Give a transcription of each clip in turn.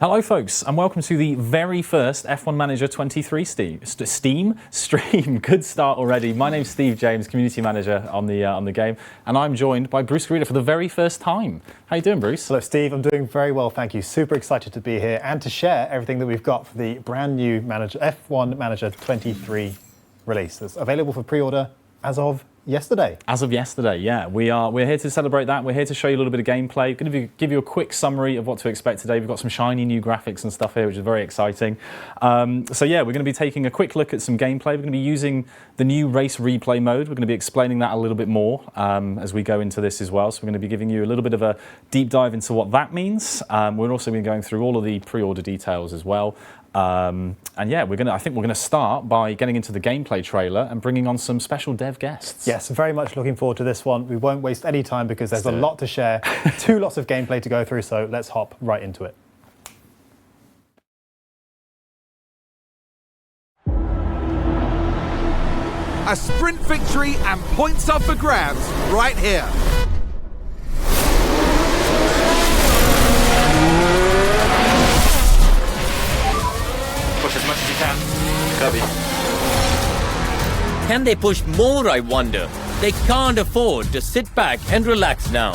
Hello folks, and welcome to the very first F1 Manager 23 Steam stream. Good start already. My name's Steve James, Community Manager on the game, and I'm joined by Bruce Garrido for the very first time. How you doing, Bruce? Hello, Steve. I'm doing very well, thank you. Super excited to be here and to share everything that we've got for the brand new F1 Manager 23 release that's available for pre-order as of yesterday. As of yesterday, yeah. We're here to celebrate that. We're here to show you a little bit of gameplay. Going to give you a quick summary of what to expect today. We've got some shiny new graphics and stuff here, which is very exciting. So yeah, we're going to be taking a quick look at some gameplay. We're going to be using the new race replay mode. We're going to be explaining that a little bit more as we go into this as well. So we're going to be giving you a little bit of a deep dive into what that means. We're also going to be going through all of the pre-order details as well. And yeah, I think we're going to start by getting into the gameplay trailer and bringing on some special dev guests. Yes, very much looking forward to this one. We won't waste any time because there's a lot to share, two lots of gameplay to go through, so let's hop right into it. A sprint victory and points up for grabs right here. Push as much as you can. Copy. Can they push more, I wonder? They can't afford to sit back and relax now.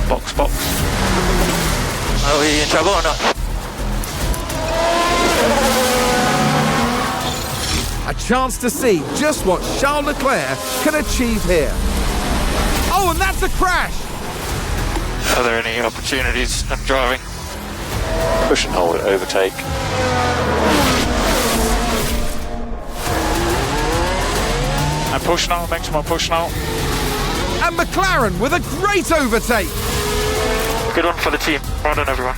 Box, box. Are we in trouble or not? A chance to see just what Charles Leclerc can achieve here. Oh, and that's a crash! Are there any opportunities in driving? Push and hold, overtake. And push now, maximum push now. And McLaren with a great overtake. Good one for the team. Well done, everyone.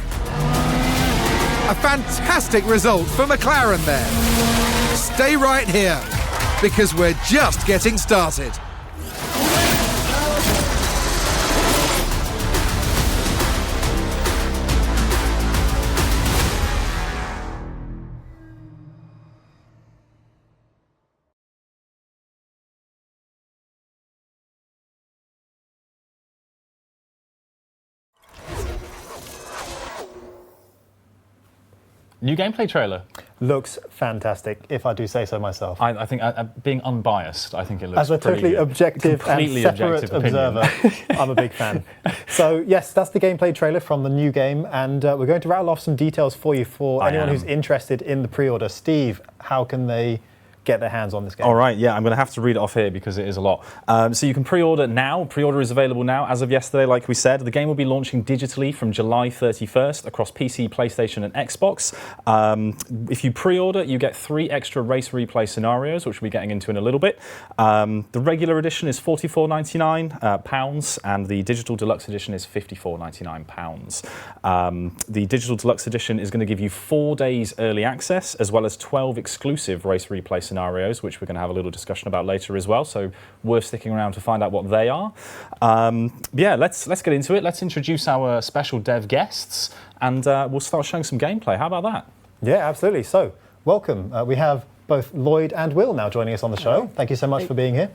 A fantastic result for McLaren there. Stay right here, because we're just getting started. New gameplay trailer. Looks fantastic, if I do say so myself. I think, being unbiased, I think it looks As a totally objective and separate observer, I'm a big fan. So yes, that's the gameplay trailer from the new game, and we're going to rattle off some details for you for anyone who's interested in the pre-order. Steve, how can they get their hands on this game? All right, yeah, I'm going to have to read it off here because it is a lot. So you can pre-order now. Pre-order is available now as of yesterday, like we said. The game will be launching digitally from July 31st across PC, PlayStation and Xbox. If you pre-order, you get 3 extra race replay scenarios, which we'll be getting into in a little bit. The regular edition is £44.99, and the digital deluxe edition is £54.99. The digital deluxe edition is going to give you 4 days early access, as well as 12 exclusive race replay scenarios, which we're going to have a little discussion about later as well, so worth sticking around to find out what they are. Yeah, let's get into it. Let's introduce our special dev guests, and we'll start showing some gameplay. How about that? Yeah, absolutely. So, welcome. We have both Lloyd and Will now joining us on the show. Thank you so much for being here.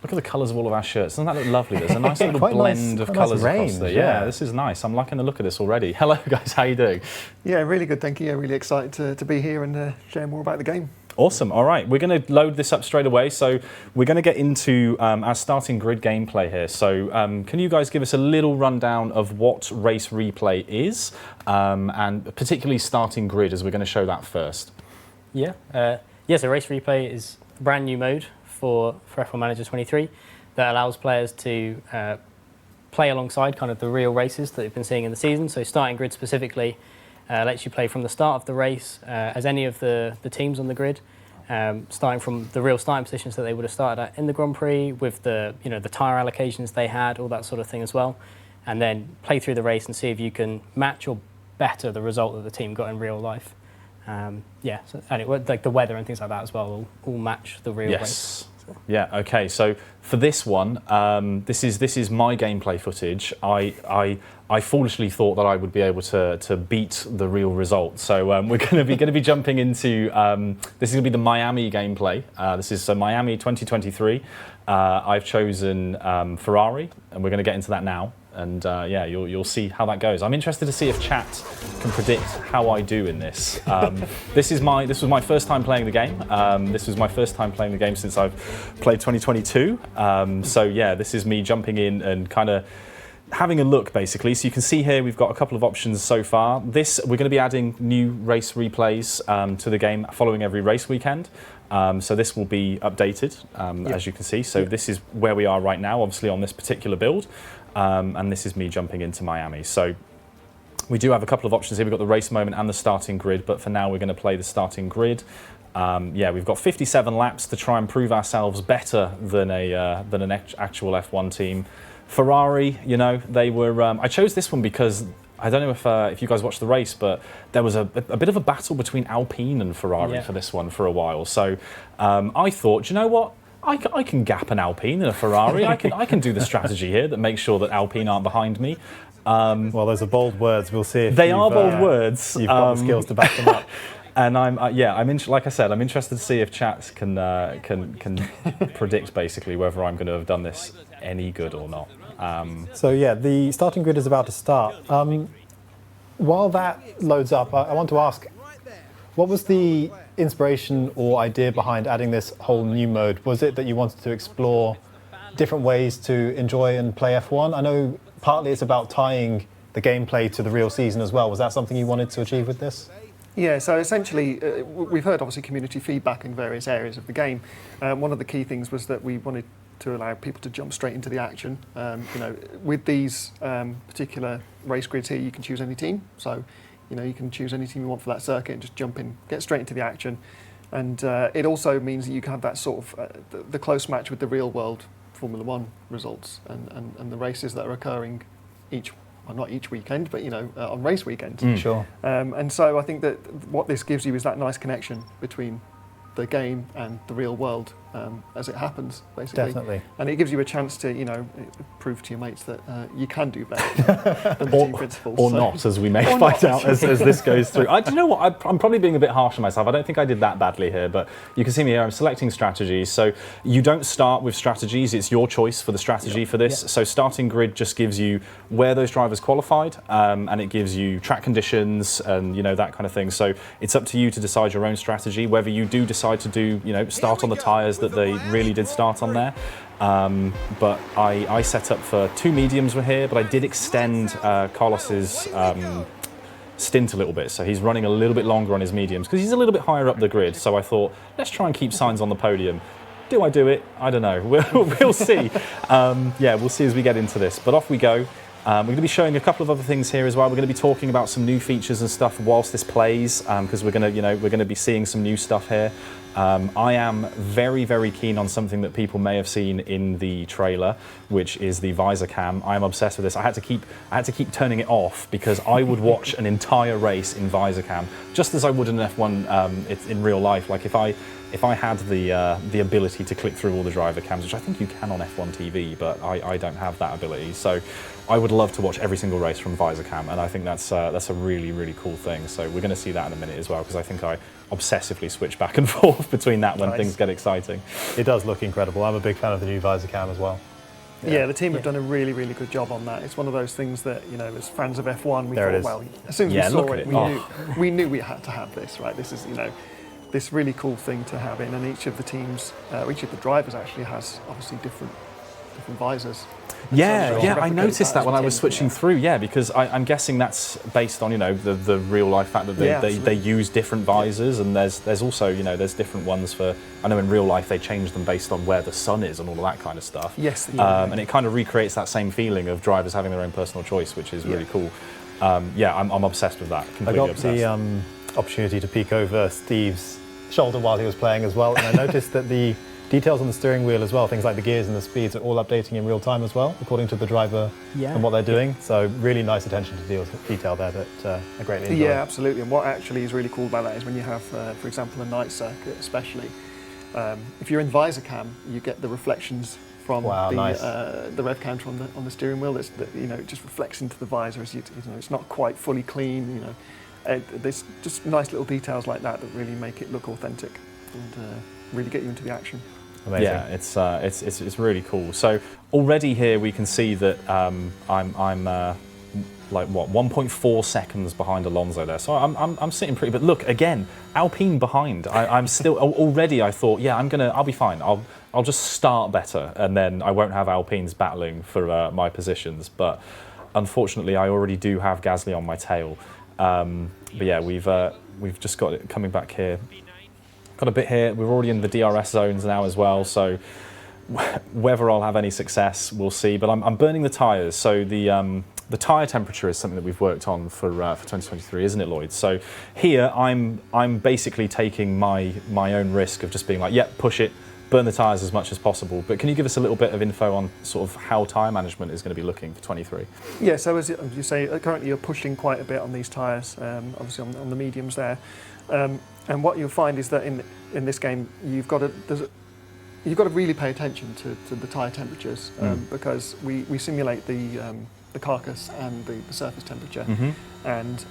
Look at the colours of all of our shirts. Doesn't that look lovely? There's a nice little blend of colours across there. Yeah, this is nice. I'm liking the look of this already. Hello, guys. How you doing? Yeah, really good, thank you. Yeah, really excited to be here and share more about the game. Awesome. All right, we're going to load this up straight away. So we're going to get into our starting grid gameplay here. So can you guys give us a little rundown of what race replay is, and particularly starting grid, as we're going to show that first? Yeah. So race replay is a brand new mode for F1 Manager 23 that allows players to play alongside kind of the real races that they've been seeing in the season. So starting grid specifically lets you play from the start of the race as any of the teams on the grid, starting from the real starting positions that they would have started at in the Grand Prix, with the the tyre allocations they had, all that sort of thing as well, and then play through the race and see if you can match or better the result that the team got in real life. And like the weather and things like that as well all match the real race. Yeah. Okay. So for this one, this is my gameplay footage. I foolishly thought that I would be able to beat the real result. So we're going to be jumping into this is going to be the Miami gameplay. This is Miami 2023. I've chosen Ferrari, and we're going to get into that now. And yeah, you'll see how that goes. I'm interested to see if chat can predict how I do in this. This was my first time playing the game. This was my first time playing the game since I've played 2022. So yeah, this is me jumping in and kind of having a look, basically. So you can see here we've got a couple of options so far. We're going to be adding new race replays to the game following every race weekend. So this will be updated, as you can see. So this is where we are right now, obviously on this particular build. And this is me jumping into Miami. So we do have a couple of options here. We've got the race moment and the starting grid, but for now we're going to play the starting grid. Yeah, we've got 57 laps to try and prove ourselves better than an actual F1 team. Ferrari, you know, they were. I chose this one because I don't know if you guys watched the race, but there was a bit of a battle between Alpine and Ferrari for this one for a while. So I thought, do you know what? I can gap an Alpine and a Ferrari. I can do the strategy here that makes sure that Alpine aren't behind me. Well, those are bold words. We'll see if they are bold words. You've got the skills to back them up. And like I said, I'm interested to see if chat can predict basically whether I'm going to have done this any good or not. So yeah, the starting grid is about to start. While that loads up, I want to ask, what was the inspiration or idea behind adding this whole new mode? Was it that you wanted to explore different ways to enjoy and play F1? I know partly it's about tying the gameplay to the real season as well. Was that something you wanted to achieve with this? Yeah, so essentially, we've heard obviously community feedback in various areas of the game. One of the key things was that we wanted to allow people to jump straight into the action. You know, with these particular race grids here, you can choose any team. So, you know, you can choose any team you want for that circuit and just jump in, get straight into the action. And it also means that you can have that sort of the close match with the real world Formula One results and the races that are occurring not each weekend, but you know, on race weekends. Sure. And so I think that what this gives you is that nice connection between the game and the real world as it happens, basically. Definitely. And it gives you a chance to, you know, prove to your mates that you can do better than the team principles. Or not, as we may find out as this goes through. Do you know what? I'm probably being a bit harsh on myself. I don't think I did that badly here, but you can see me here. I'm selecting strategies. So you don't start with strategies. It's your choice for the strategy for this. So starting grid just gives you where those drivers qualified, and it gives you track conditions and, you know, that kind of thing. So it's up to you to decide your own strategy, whether you do decide to do, you know, start on the tyres that they really did start on there. But I set up for 2 mediums were here, but I did extend Carlos's stint a little bit. So he's running a little bit longer on his mediums because he's a little bit higher up the grid. So I thought, let's try and keep Sainz on the podium. Do I do it? I don't know. We'll see. Yeah, we'll see as we get into this. But off we go. We're going to be showing a couple of other things here as well. We're going to be talking about some new features and stuff whilst this plays, because we're going to be seeing some new stuff here. I am very, very keen on something that people may have seen in the trailer, which is the visor cam. I am obsessed with this. I had to keep turning it off because I would watch an entire race in visor cam, just as I would in an F1 in real life. Like if I had the ability to click through all the driver cams, which I think you can on F1 TV, but I don't have that ability. So I would love to watch every single race from visor cam, and I think that's a really, really cool thing. So we're going to see that in a minute as well, because I think I obsessively switch back and forth between that when things get exciting. It does look incredible. I'm a big fan of the new visor cam as well. Yeah, the team have done a really, really good job on that. It's one of those things that, you know, as fans of F1, we thought, well, as soon as we saw it, we knew we had to have this, right? This is, you know, this really cool thing to have in, and each of the teams, each of the drivers actually has obviously different visors. Yeah, I noticed that when I was switching through. Yeah, because I'm guessing that's based on, you know, the real life fact that they use different visors, and there's also, you know, there's different ones for. I know in real life they change them based on where the sun is and all of that kind of stuff. Yes. And it kind of recreates that same feeling of drivers having their own personal choice, which is really cool. I'm obsessed with that. Completely obsessed. I got the opportunity to peek over Steve's shoulder while he was playing as well, and I noticed that the details on the steering wheel as well, things like the gears and the speeds, are all updating in real time as well, according to the driver and what they're doing. So really nice attention to detail there that I greatly enjoy. Yeah, absolutely. And what actually is really cool about that is when you have, for example, a night circuit especially, If you're in visor cam, you get the reflections from the rev counter on the steering wheel. It just reflects into the visor as it's not quite fully clean. There's just nice little details like that that really make it look authentic and really get you into the action. Amazing. Yeah, it's really cool. So already here we can see that I'm like what 1.4 seconds behind Alonso there. So I'm sitting pretty. But look again, Alpine behind. I'm still already. I thought, yeah, I'll be fine. I'll just start better, and then I won't have Alpines battling for my positions. But unfortunately, I already do have Gasly on my tail. But yeah, we've just got it coming back here. Got a bit here. We're already in the DRS zones now as well. So whether I'll have any success, we'll see. But I'm burning the tyres. So the tyre temperature is something that we've worked on for 2023, isn't it, Lloyd? So here I'm basically taking my own risk of just being like, yep, push it, burn the tyres as much as possible. But can you give us a little bit of info on sort of how tyre management is going to be looking for 23? Yeah, so as you say, currently you're pushing quite a bit on these tyres, obviously on the mediums there. And what you'll find is that in this game, you've got to really pay attention to the tyre temperatures because we simulate the carcass and the surface temperature. Mm-hmm. And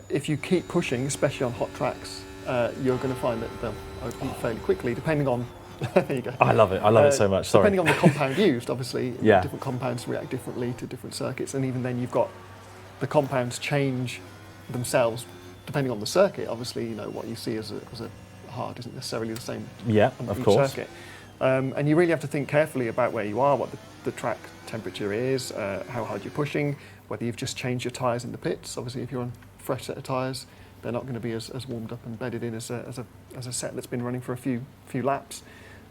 if you keep pushing, especially on hot tracks, you're going to find that they'll overheat fairly quickly, depending on. There you go. I love it. I love it so much. Sorry. Depending on the compound used, obviously, yeah. Different compounds react differently to different circuits, and even then, you've got the compounds change themselves depending on the circuit. Obviously, what you see as a hard isn't necessarily the same. Yeah, on of each course. Circuit. And you really have to think carefully about where you are, what the track temperature is, how hard you're pushing, whether you've just changed your tyres in the pits. Obviously, if you're on a fresh set of tyres, they're not going to be as warmed up and bedded in as a set that's been running for a few laps.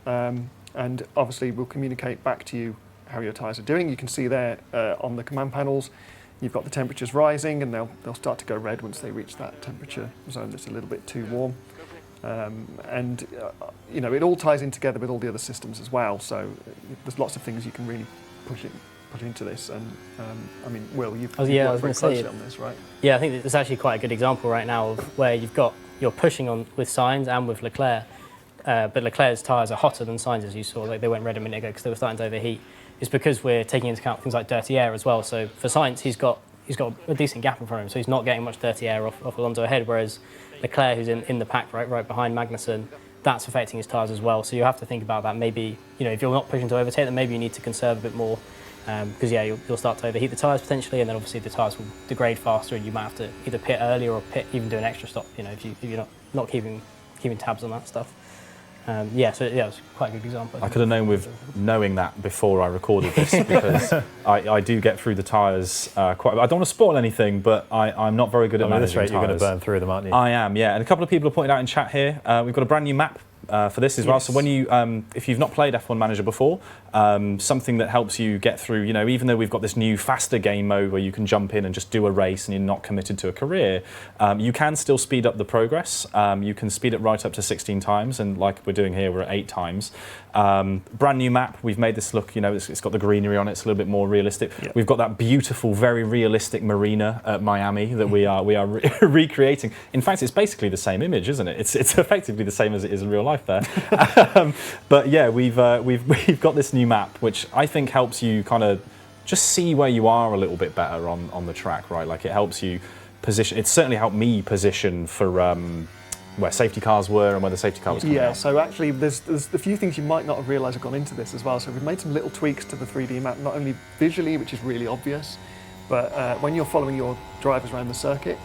And obviously, we'll communicate back to you how your tyres are doing. You can see there on the command panels, you've got the temperatures rising, and they'll start to go red once they reach that temperature zone that's a little bit too warm. It all ties in together with all the other systems as well. So there's lots of things you can really put into this. And Will, you've worked very closely on this, right? Yeah, I think it's actually quite a good example right now of where you're pushing on with Sainz and with Leclerc, but Leclerc's tyres are hotter than Sainz, as you saw. Like they went red a minute ago because they were starting to overheat. It's because we're taking into account things like dirty air as well. So for Sainz, he's got a decent gap in front of him, so he's not getting much dirty air off Alonso ahead, whereas Leclerc, who's in the pack right behind Magnussen, that's affecting his tyres as well. So you have to think about that. Maybe, if you're not pushing to overtake, then maybe you need to conserve a bit more, because you'll start to overheat the tyres potentially, and then obviously the tyres will degrade faster, and you might have to either pit earlier or even do an extra stop, if you're not keeping tabs on that stuff. So it's quite a good example. I could have known with knowing that before I recorded this, because I do get through the tyres quite. I don't want to spoil anything, but I'm not very good at managing tyres. You're going to burn through them, aren't you? I am, yeah. And a couple of people have pointed out in chat here, we've got a brand new map for this as well. So when you, if you've not played F1 Manager before, something that helps you get through, even though we've got this new faster game mode where you can jump in and just do a race and you're not committed to a career, you can still speed up the progress. You can speed it right up to 16 times, and like we're doing here, we're at 8 times. Brand new map. We've made this look, it's got the greenery on it. It's a little bit more realistic. Yep. We've got that beautiful, very realistic marina at Miami that we are recreating. In fact, it's basically the same image, isn't it? It's effectively the same as it is in real life there. But yeah, we've got this new map, which I think helps you kind of just see where you are a little bit better on the track, right? Like it helps you position. It's certainly helped me position for where safety cars were and where the safety car was coming out. So actually there's a few things you might not have realised have gone into this as well. So we've made some little tweaks to the 3D map, not only visually, which is really obvious, but when you're following your drivers around the circuit,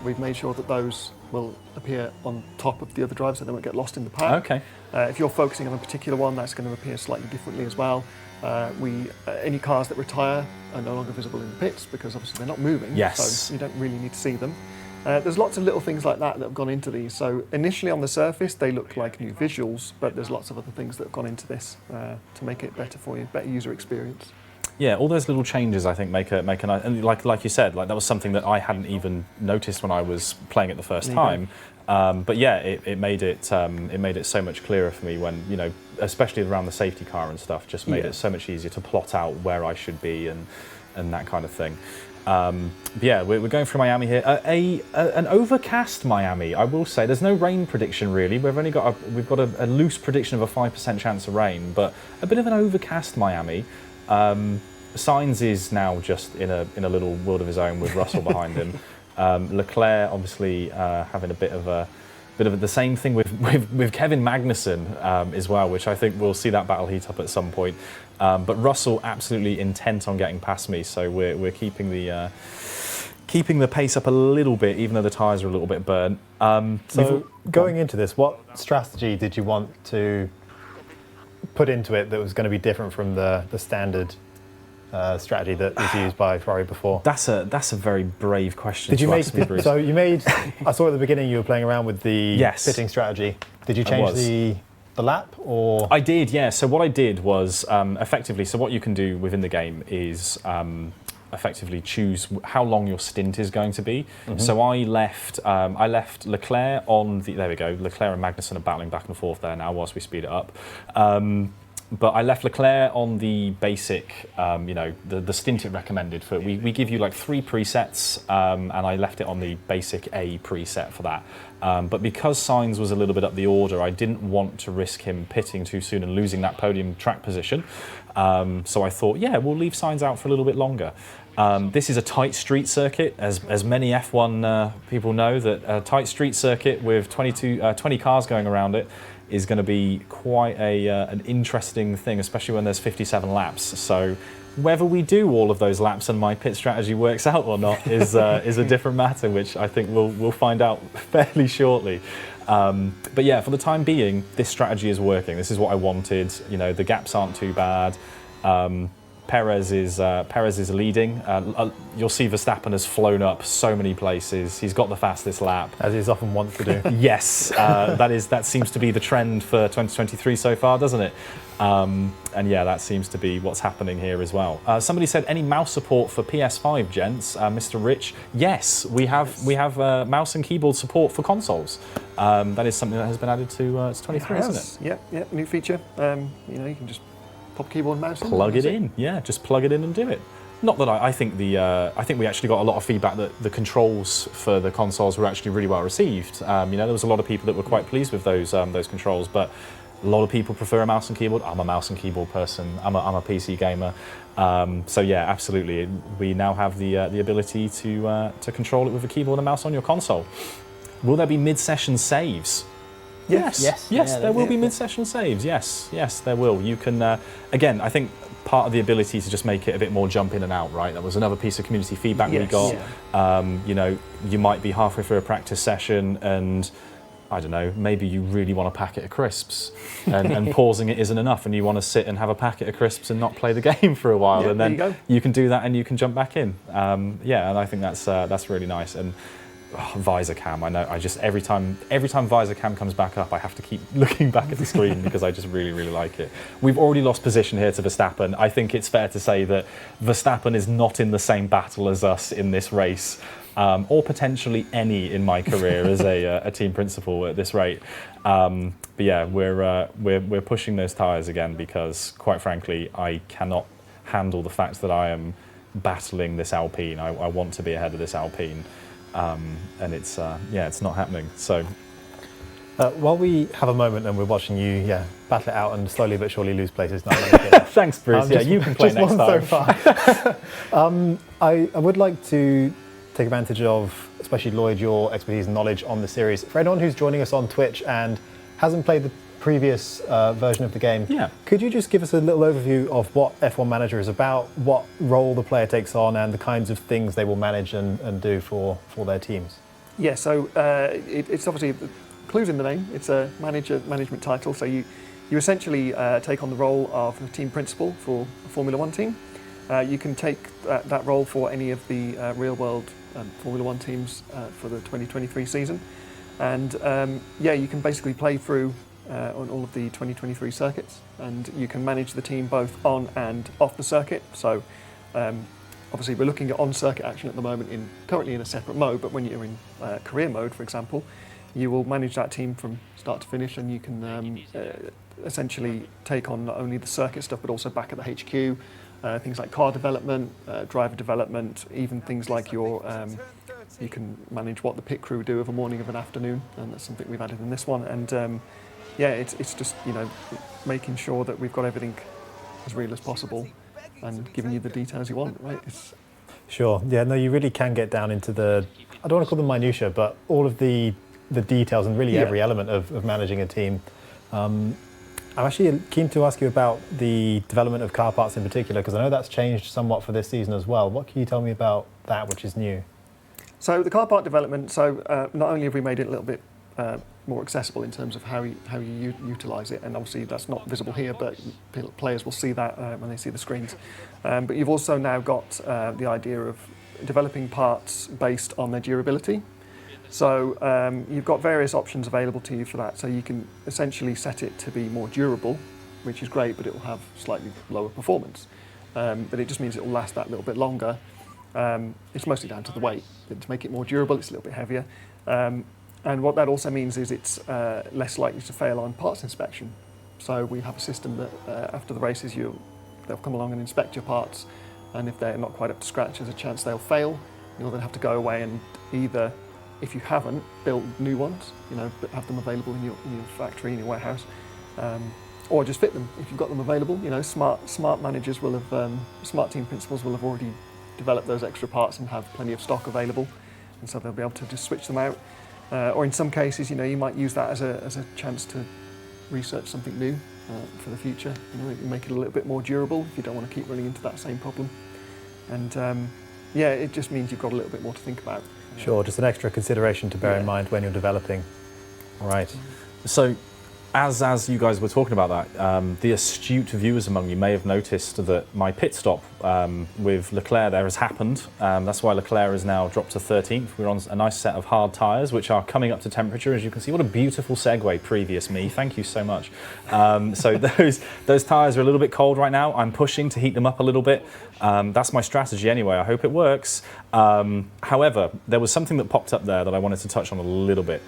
we've made sure that those will appear on top of the other drivers so they won't get lost in the pack. Okay. If you're focusing on a particular one, that's going to appear slightly differently as well. Any cars that retire are no longer visible in the pits because obviously they're not moving, so you don't really need to see them. There's lots of little things like that have gone into these. So initially on the surface, they look like new visuals, but there's lots of other things that have gone into this to make it better for you, better user experience. Yeah, all those little changes I think make a nice, and like you said, like that was something that I hadn't even noticed when I was playing it the first time. But yeah, it made it so much clearer for me when, especially around the safety car and stuff, just made it so much easier to plot out where I should be and that kind of thing. Yeah, we're going through Miami here. An overcast Miami, I will say. There's no rain prediction really. We've got a loose prediction of a 5% chance of rain, but a bit of an overcast Miami. Sainz is now just in a little world of his own with Russell behind him. Leclerc obviously having a bit of the same thing with Kevin Magnussen as well, which I think we'll see that battle heat up at some point. But Russell absolutely intent on getting past me, so we're keeping the pace up a little bit, even though the tyres are a little bit burnt. So going into this, what strategy did you want to put into it that was going to be different from the standard strategy that was used by Ferrari before? That's a very brave question. Did you to make ask me, Bruce. so you made? I saw at the beginning you were playing around with the Yes. pitting strategy. Did you change the lap or? I did, yeah. So what I did was effectively. So what you can do within the game is effectively choose how long your stint is going to be. Mm-hmm. So I left Leclerc on the. There we go. Leclerc and Magnussen are battling back and forth there now whilst we speed it up. But I left Leclerc on the basic, the stint it recommended. For we give you like 3 presets, and I left it on the basic A preset for that. But because Sainz was a little bit up the order, I didn't want to risk him pitting too soon and losing that podium track position. So I thought, yeah, we'll leave Sainz out for a little bit longer. This is a tight street circuit, as many F1 people know, that a tight street circuit with 20 cars going around it is going to be quite an interesting thing, especially when there's 57 laps. So whether we do all of those laps and my pit strategy works out or not is a different matter, which I think we'll find out fairly shortly. But yeah, for the time being, this strategy is working. This is what I wanted. The gaps aren't too bad. Perez is leading. You'll see Verstappen has flown up so many places. He's got the fastest lap, as he's often wants to do. Yes, that seems to be the trend for 2023 so far, doesn't it? And yeah, that seems to be what's happening here as well. Somebody said, any mouse support for PS5, gents? Mr. Rich, yes, we have mouse and keyboard support for consoles. That is something that has been added to 23, isn't it? Yeah, new feature. You can just pop keyboard and mouse in. Plug it in, yeah, just plug it in and do it. Not that I think I think we actually got a lot of feedback that the controls for the consoles were actually really well received. There was a lot of people that were quite pleased with those controls, but a lot of people prefer a mouse and keyboard. I'm a mouse and keyboard person. I'm a PC gamer. So yeah, absolutely. We now have the ability to control it with a keyboard and mouse on your console. Will there be mid-session saves? Yes, there will be mid-session saves. Yes, there will. You can, again, I think part of the ability to just make it a bit more jump in and out, right? That was another piece of community feedback we got. Yeah. You might be halfway through a practice session and, I don't know, maybe you really want a packet of crisps and pausing it isn't enough and you want to sit and have a packet of crisps and not play the game for a while, and then you can do that and you can jump back in. And I think that's really nice. And visor cam, I know. I just every time visor cam comes back up, I have to keep looking back at the screen because I just really, really like it. We've already lost position here to Verstappen. I think it's fair to say that Verstappen is not in the same battle as us in this race, or potentially any in my career as a team principal at this rate. But yeah, we're pushing those tyres again because, quite frankly, I cannot handle the fact that I am battling this Alpine. I want to be ahead of this Alpine. And it's not happening. So while we have a moment and we're watching you battle it out and slowly but surely lose places. Thanks, Bruce. You can play next time. So far. I would like to take advantage of, especially Lloyd, your expertise and knowledge on the series. For anyone who's joining us on Twitch and hasn't played the previous version of the game, could you just give us a little overview of what F1 Manager is about, what role the player takes on, and the kinds of things they will manage and do for their teams? Yeah, so it's obviously, clues in the name, it's a management title, so you essentially take on the role of a team principal for a Formula One team. You can take that role for any of the real-world Formula One teams for the 2023 season. And you can basically play through on all of the 2023 circuits, and you can manage the team both on and off the circuit. So obviously we're looking at on-circuit action at the moment, currently in a separate mode, but when you're in career mode, for example, you will manage that team from start to finish, and you can essentially take on not only the circuit stuff but also back at the HQ, things like car development, driver development, even things like you can manage what the pit crew do of a morning, of an afternoon, and that's something we've added in this one. And yeah, it's just making sure that we've got everything as real as possible and giving you the details you want, right? Sure. Yeah. No, you really can get down into I don't want to call them minutiae, but all of the details and really every element of managing a team. I'm actually keen to ask you about the development of car parts in particular, because I know that's changed somewhat for this season as well. What can you tell me about that, which is new? So the car part development, not only have we made it a little bit more accessible in terms of how you utilise it, and obviously that's not visible here, but players will see that when they see the screens. But you've also now got the idea of developing parts based on their durability. So you've got various options available to you for that. So you can essentially set it to be more durable, which is great, but it will have slightly lower performance. But it just means it will last that little bit longer. It's mostly down to the weight. To make it more durable, it's a little bit heavier. And what that also means is it's less likely to fail on parts inspection. So we have a system that after the races, they'll come along and inspect your parts, and if they're not quite up to scratch, there's a chance they'll fail. You'll then have to go away and either, if you haven't, build new ones, but have them available in your factory, in your warehouse, or just fit them if you've got them available. Smart managers will have, smart team principals will have already developed those extra parts and have plenty of stock available, and so they'll be able to just switch them out. Or in some cases, you might use that as a chance to research something new for the future. Make it a little bit more durable if you don't want to keep running into that same problem. And yeah, it just means you've got a little bit more to think about. Sure, just an extra consideration to bear in mind when you're developing. Right. So, as you guys were talking about that, the astute viewers among you may have noticed that my pit stop with Leclerc there has happened. That's why Leclerc is now dropped to 13th. We're on a nice set of hard tyres, which are coming up to temperature, as you can see. What a beautiful segue, previous me. Thank you so much. So those tyres are a little bit cold right now. I'm pushing to heat them up a little bit. That's my strategy anyway. I hope it works. However, there was something that popped up there that I wanted to touch on a little bit.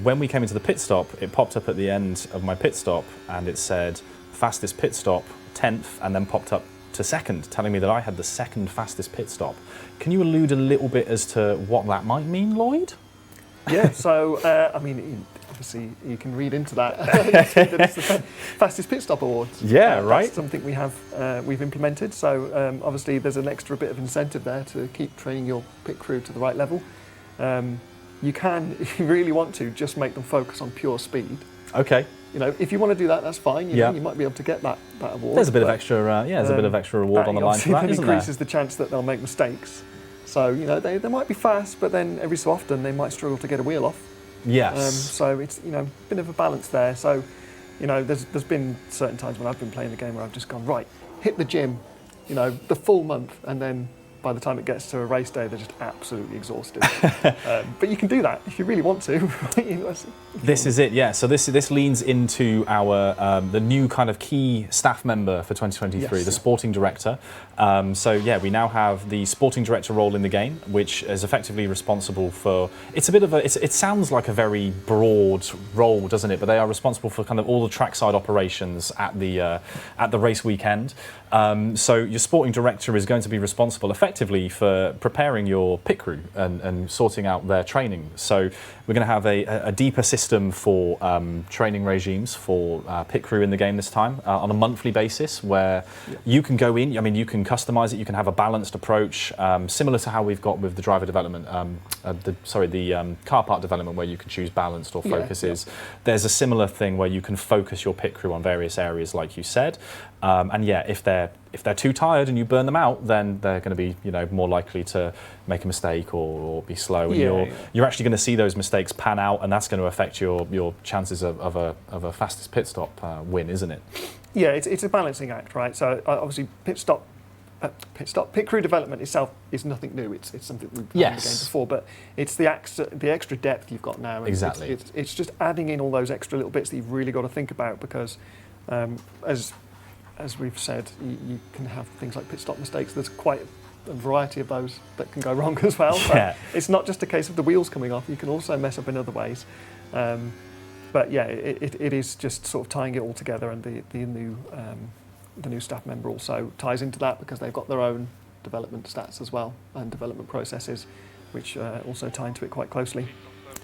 When we came into the pit stop, it popped up at the end of my pit stop and it said fastest pit stop, 10th, and then popped up to second, telling me that I had the second fastest pit stop. Can you allude a little bit as to what that might mean, Lloyd? Yeah, so, I mean, obviously you can read into that. It's the fastest pit stop awards. Yeah, right. That's something we've implemented. So obviously there's an extra bit of incentive there to keep training your pit crew to the right level. You can, if you really want to, just make them focus on pure speed. Okay. If you want to do that, that's fine. You know, you might be able to get that award. There's a bit of extra, there's a bit of extra reward on the line for that, isn't there? Increases the chance that they'll make mistakes. So they might be fast, but then every so often they might struggle to get a wheel off. Yes. So it's a bit of a balance there. So there's been certain times when I've been playing the game where I've just gone right, hit the gym, the full month, and then by the time it gets to a race day, they're just absolutely exhausted. But you can do that if you really want to. This is it, yeah. So this leans into our the new kind of key staff member for 2023, the sporting director. So yeah, we now have the sporting director role in the game, which is effectively responsible for. It's a bit of a. It sounds like a very broad role, doesn't it? But they are responsible for kind of all the trackside operations at the race weekend. So your sporting director is going to be responsible effectively for preparing your pit crew and sorting out their training. So we're going to have a deeper system for training regimes for pit crew in the game this time on a monthly basis, where you can go in. I mean, you can customize it. You can have a balanced approach, similar to how we've got with the driver development. The car part development, where you can choose balanced or focuses. There's a similar thing where you can focus your pit crew on various areas, like you said. And yeah, if they're too tired and you burn them out, then they're going to be more likely to make a mistake or be slow. And you're actually going to see those mistakes pan out, and that's going to affect your chances of a fastest pit stop win, isn't it? Yeah, it's a balancing act, right? So obviously pit crew development itself is nothing new. It's something we've done in the game before, but it's the extra depth you've got now. And exactly. It's just adding in all those extra little bits that you've really got to think about, because as we've said, you can have things like pit stop mistakes. There's quite a variety of those that can go wrong as well. Yeah. It's not just a case of the wheels coming off. You can also mess up in other ways. But yeah, it is just sort of tying it all together, and the new the new staff member also ties into that because they've got their own development stats as well and development processes, which also tie into it quite closely.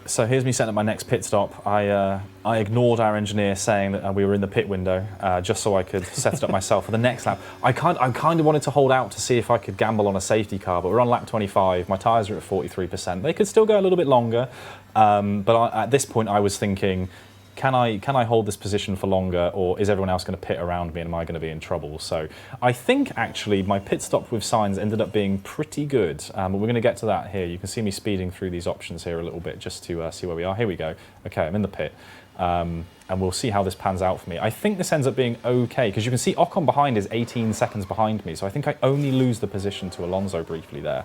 So here's me setting up my next pit stop. I ignored our engineer saying that we were in the pit window just so I could set it up myself for the next lap. I kind of wanted to hold out to see if I could gamble on a safety car, but we're on lap 25. My tyres are at 43%. They could still go a little bit longer, but at this point I was thinking, can I hold this position for longer, or is everyone else going to pit around me and am I going to be in trouble? So I think actually my pit stop with signs ended up being pretty good. But we're going to get to that here. You can see me speeding through these options here a little bit just to see where we are. Here we go. Okay, I'm in the pit. And we'll see how this pans out for me. I think this ends up being okay, because you can see Ocon behind is 18 seconds behind me, so I think I only lose the position to Alonso briefly there.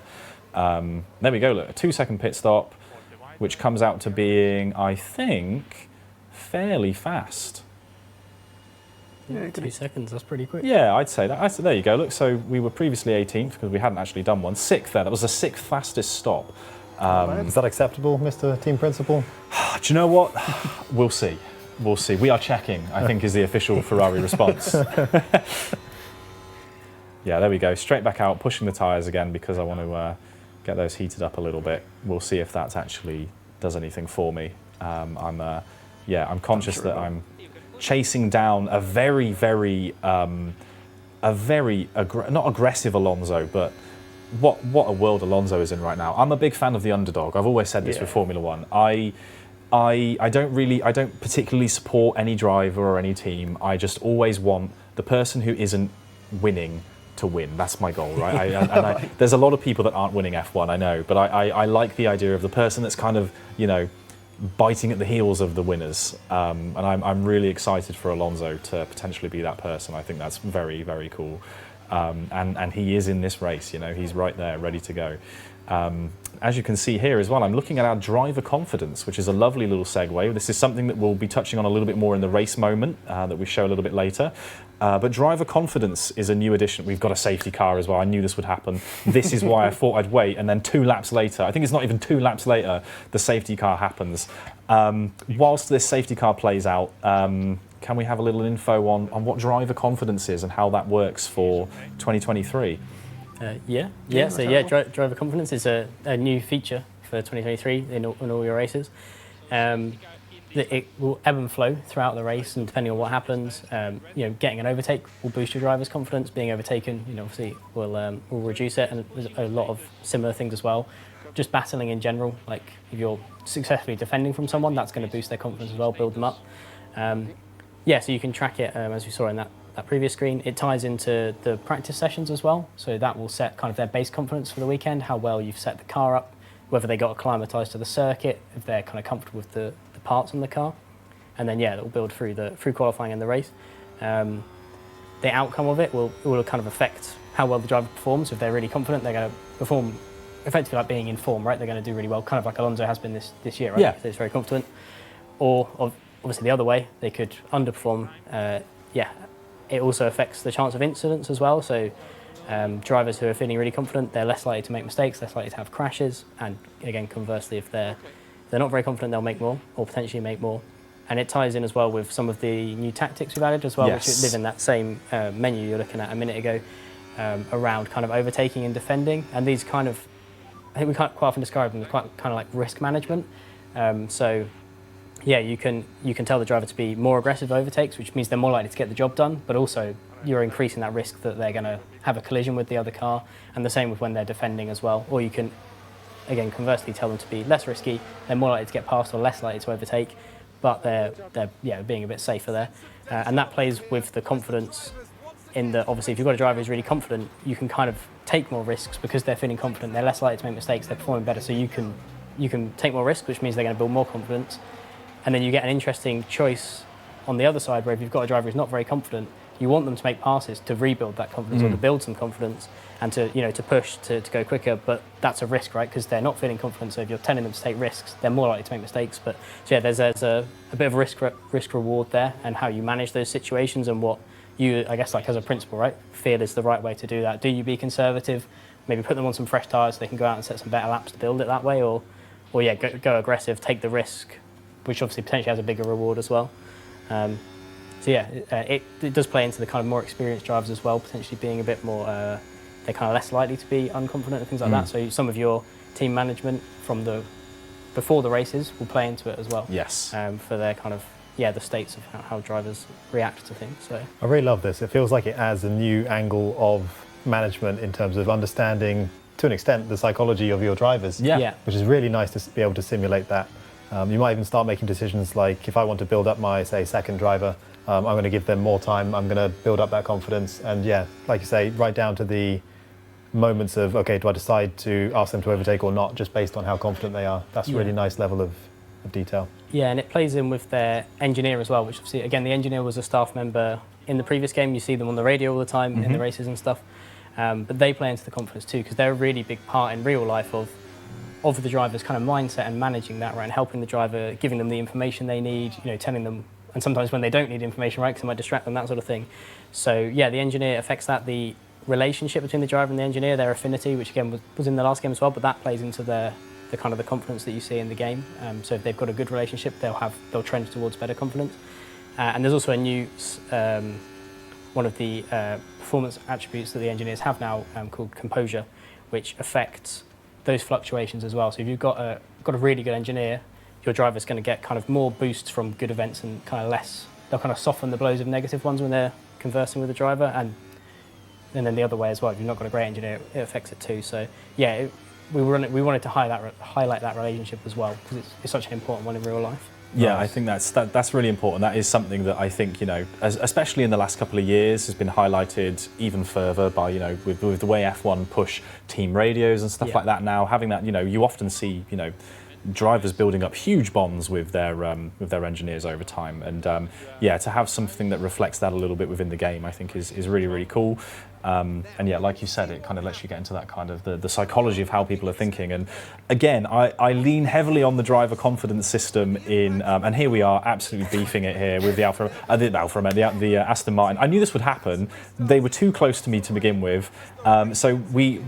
There we go, look, a 2-second pit stop, which comes out to being, I think, fairly fast. Yeah, 2 seconds, that's pretty quick. Yeah, I'd say that. There you go, look, so we were previously 18th because we hadn't actually done one. 6th there, that was the 6th fastest stop. Is that acceptable, Mr. Team Principal? Do you know what? We'll see. We'll see. We are checking, I think, is the official Ferrari response. Yeah, there we go. Straight back out, pushing the tyres again because I want to get those heated up a little bit. We'll see if that actually does anything for me. I'm conscious that I'm chasing down a very, very, not aggressive Alonso, but what a world Alonso is in right now. I'm a big fan of the underdog. I've always said this with Formula One. I don't particularly support any driver or any team. I just always want the person who isn't winning to win. That's my goal, right? There's a lot of people that aren't winning F1, I know, but I like the idea of the person that's kind of, biting at the heels of the winners. And I'm really excited for Alonso to potentially be that person. I think that's very, very cool. And he is in this race, he's right there, ready to go. As you can see here as well, I'm looking at our driver confidence, which is a lovely little segue. This is something that we'll be touching on a little bit more in the race moment that we show a little bit later. But driver confidence is a new addition. We've got a safety car as well. I knew this would happen. This is why I thought I'd wait. And then 2 laps later, I think it's not even 2 laps later, the safety car happens. Whilst this safety car plays out, can we have a little info on what driver confidence is and how that works for 2023? Driver confidence is a new feature for 2023 in all your races. It will ebb and flow throughout the race, and depending on what happens, getting an overtake will boost your driver's confidence. Being overtaken, obviously will reduce it, and there's a lot of similar things as well. Just battling in general, like if you're successfully defending from someone, that's going to boost their confidence as well, build them up. So you can track it as we saw in that previous screen. It ties into the practice sessions as well, so that will set kind of their base confidence for the weekend, how well you've set the car up, whether they got acclimatised to the circuit, if they're kind of comfortable with the parts on the car, and then it will build through qualifying and the race. The outcome of it will kind of affect how well the driver performs. If they're really confident, they're going to perform effectively like being in form, right? They're going to do really well, kind of like Alonso has been this year, right? Yeah. Because he's very confident. Or obviously the other way, they could underperform. It also affects the chance of incidents as well. So drivers who are feeling really confident, they're less likely to make mistakes, less likely to have crashes. And again, conversely, if they're not very confident, they'll make more or potentially make more. And it ties in as well with some of the new tactics we've added as well, Yes. which live in that same menu you're looking at a minute ago, around kind of overtaking and defending. And these kind of, I think we quite often describe them as quite kind of like risk management. You can tell the driver to be more aggressive overtakes, which means they're more likely to get the job done, but also you're increasing that risk that they're going to have a collision with the other car, and the same with when they're defending as well. Or you can, again, conversely tell them to be less risky, they're more likely to get past or less likely to overtake, but they're being a bit safer there. And that plays with the confidence in that, obviously, if you've got a driver who's really confident, you can kind of take more risks because they're feeling confident, they're less likely to make mistakes, they're performing better, so you can take more risks, which means they're going to build more confidence. And then you get an interesting choice on the other side, where if you've got a driver who's not very confident, you want them to make passes to rebuild that confidence or to build some confidence and to push to go quicker. But that's a risk, right? Because they're not feeling confident. So if you're telling them to take risks, they're more likely to make mistakes. But there's a bit of risk reward there, and how you manage those situations and what you, I guess, like as a principle, right, feel is the right way to do that. Do you be conservative? Maybe put them on some fresh tyres so they can go out and set some better laps to build it that way, or go aggressive, take the risk, which obviously potentially has a bigger reward as well. So yeah, it does play into the kind of more experienced drivers as well, potentially being a bit more, they're kind of less likely to be unconfident and things like that. So some of your team management from before the races will play into it as well. Yes. For their kind of, the states of how drivers react to things. So I really love this. It feels like it adds a new angle of management in terms of understanding, to an extent, the psychology of your drivers. Yeah. Which is really nice to be able to simulate that. You might even start making decisions like, if I want to build up my, say, second driver, I'm going to give them more time, I'm going to build up that confidence. And yeah, like you say, right down to the moments of, okay, do I decide to ask them to overtake or not, just based on how confident they are. That's a really nice level of detail. Yeah, and it plays in with their engineer as well, which obviously, again, the engineer was a staff member in the previous game. You see them on the radio all the time in the races and stuff. But they play into the confidence too, because they're a really big part in real life of the driver's kind of mindset and managing that, right, and helping the driver, giving them the information they need, telling them, and sometimes when they don't need information, right, because it might distract them, that sort of thing. So yeah, the engineer affects that, the relationship between the driver and the engineer, their affinity, which again was in the last game as well, but that plays into the kind of the confidence that you see in the game. So if they've got a good relationship, they'll trend towards better confidence. And there's also a new one of the performance attributes that the engineers have now called composure, which affects those fluctuations as well. So if you've got a really good engineer, your driver's going to get kind of more boosts from good events and kind of less. They'll kind of soften the blows of negative ones when they're conversing with the driver, and then the other way as well. If you've not got a great engineer, it affects it too. So yeah, we wanted to highlight that relationship as well, because it's such an important one in real life. Yeah, I think that's really important. That is something that I think, especially in the last couple of years, has been highlighted even further by, with the way F1 push team radios and stuff like that now. Having that, you often see, drivers building up huge bonds with their engineers over time, and to have something that reflects that a little bit within the game, I think is really, really cool. And yeah, like you said, it kind of lets you get into that kind of the psychology of how people are thinking. And again, I lean heavily on the driver confidence system in, and here we are absolutely beefing it here with the Aston Martin. I knew this would happen. They were too close to me to begin with. So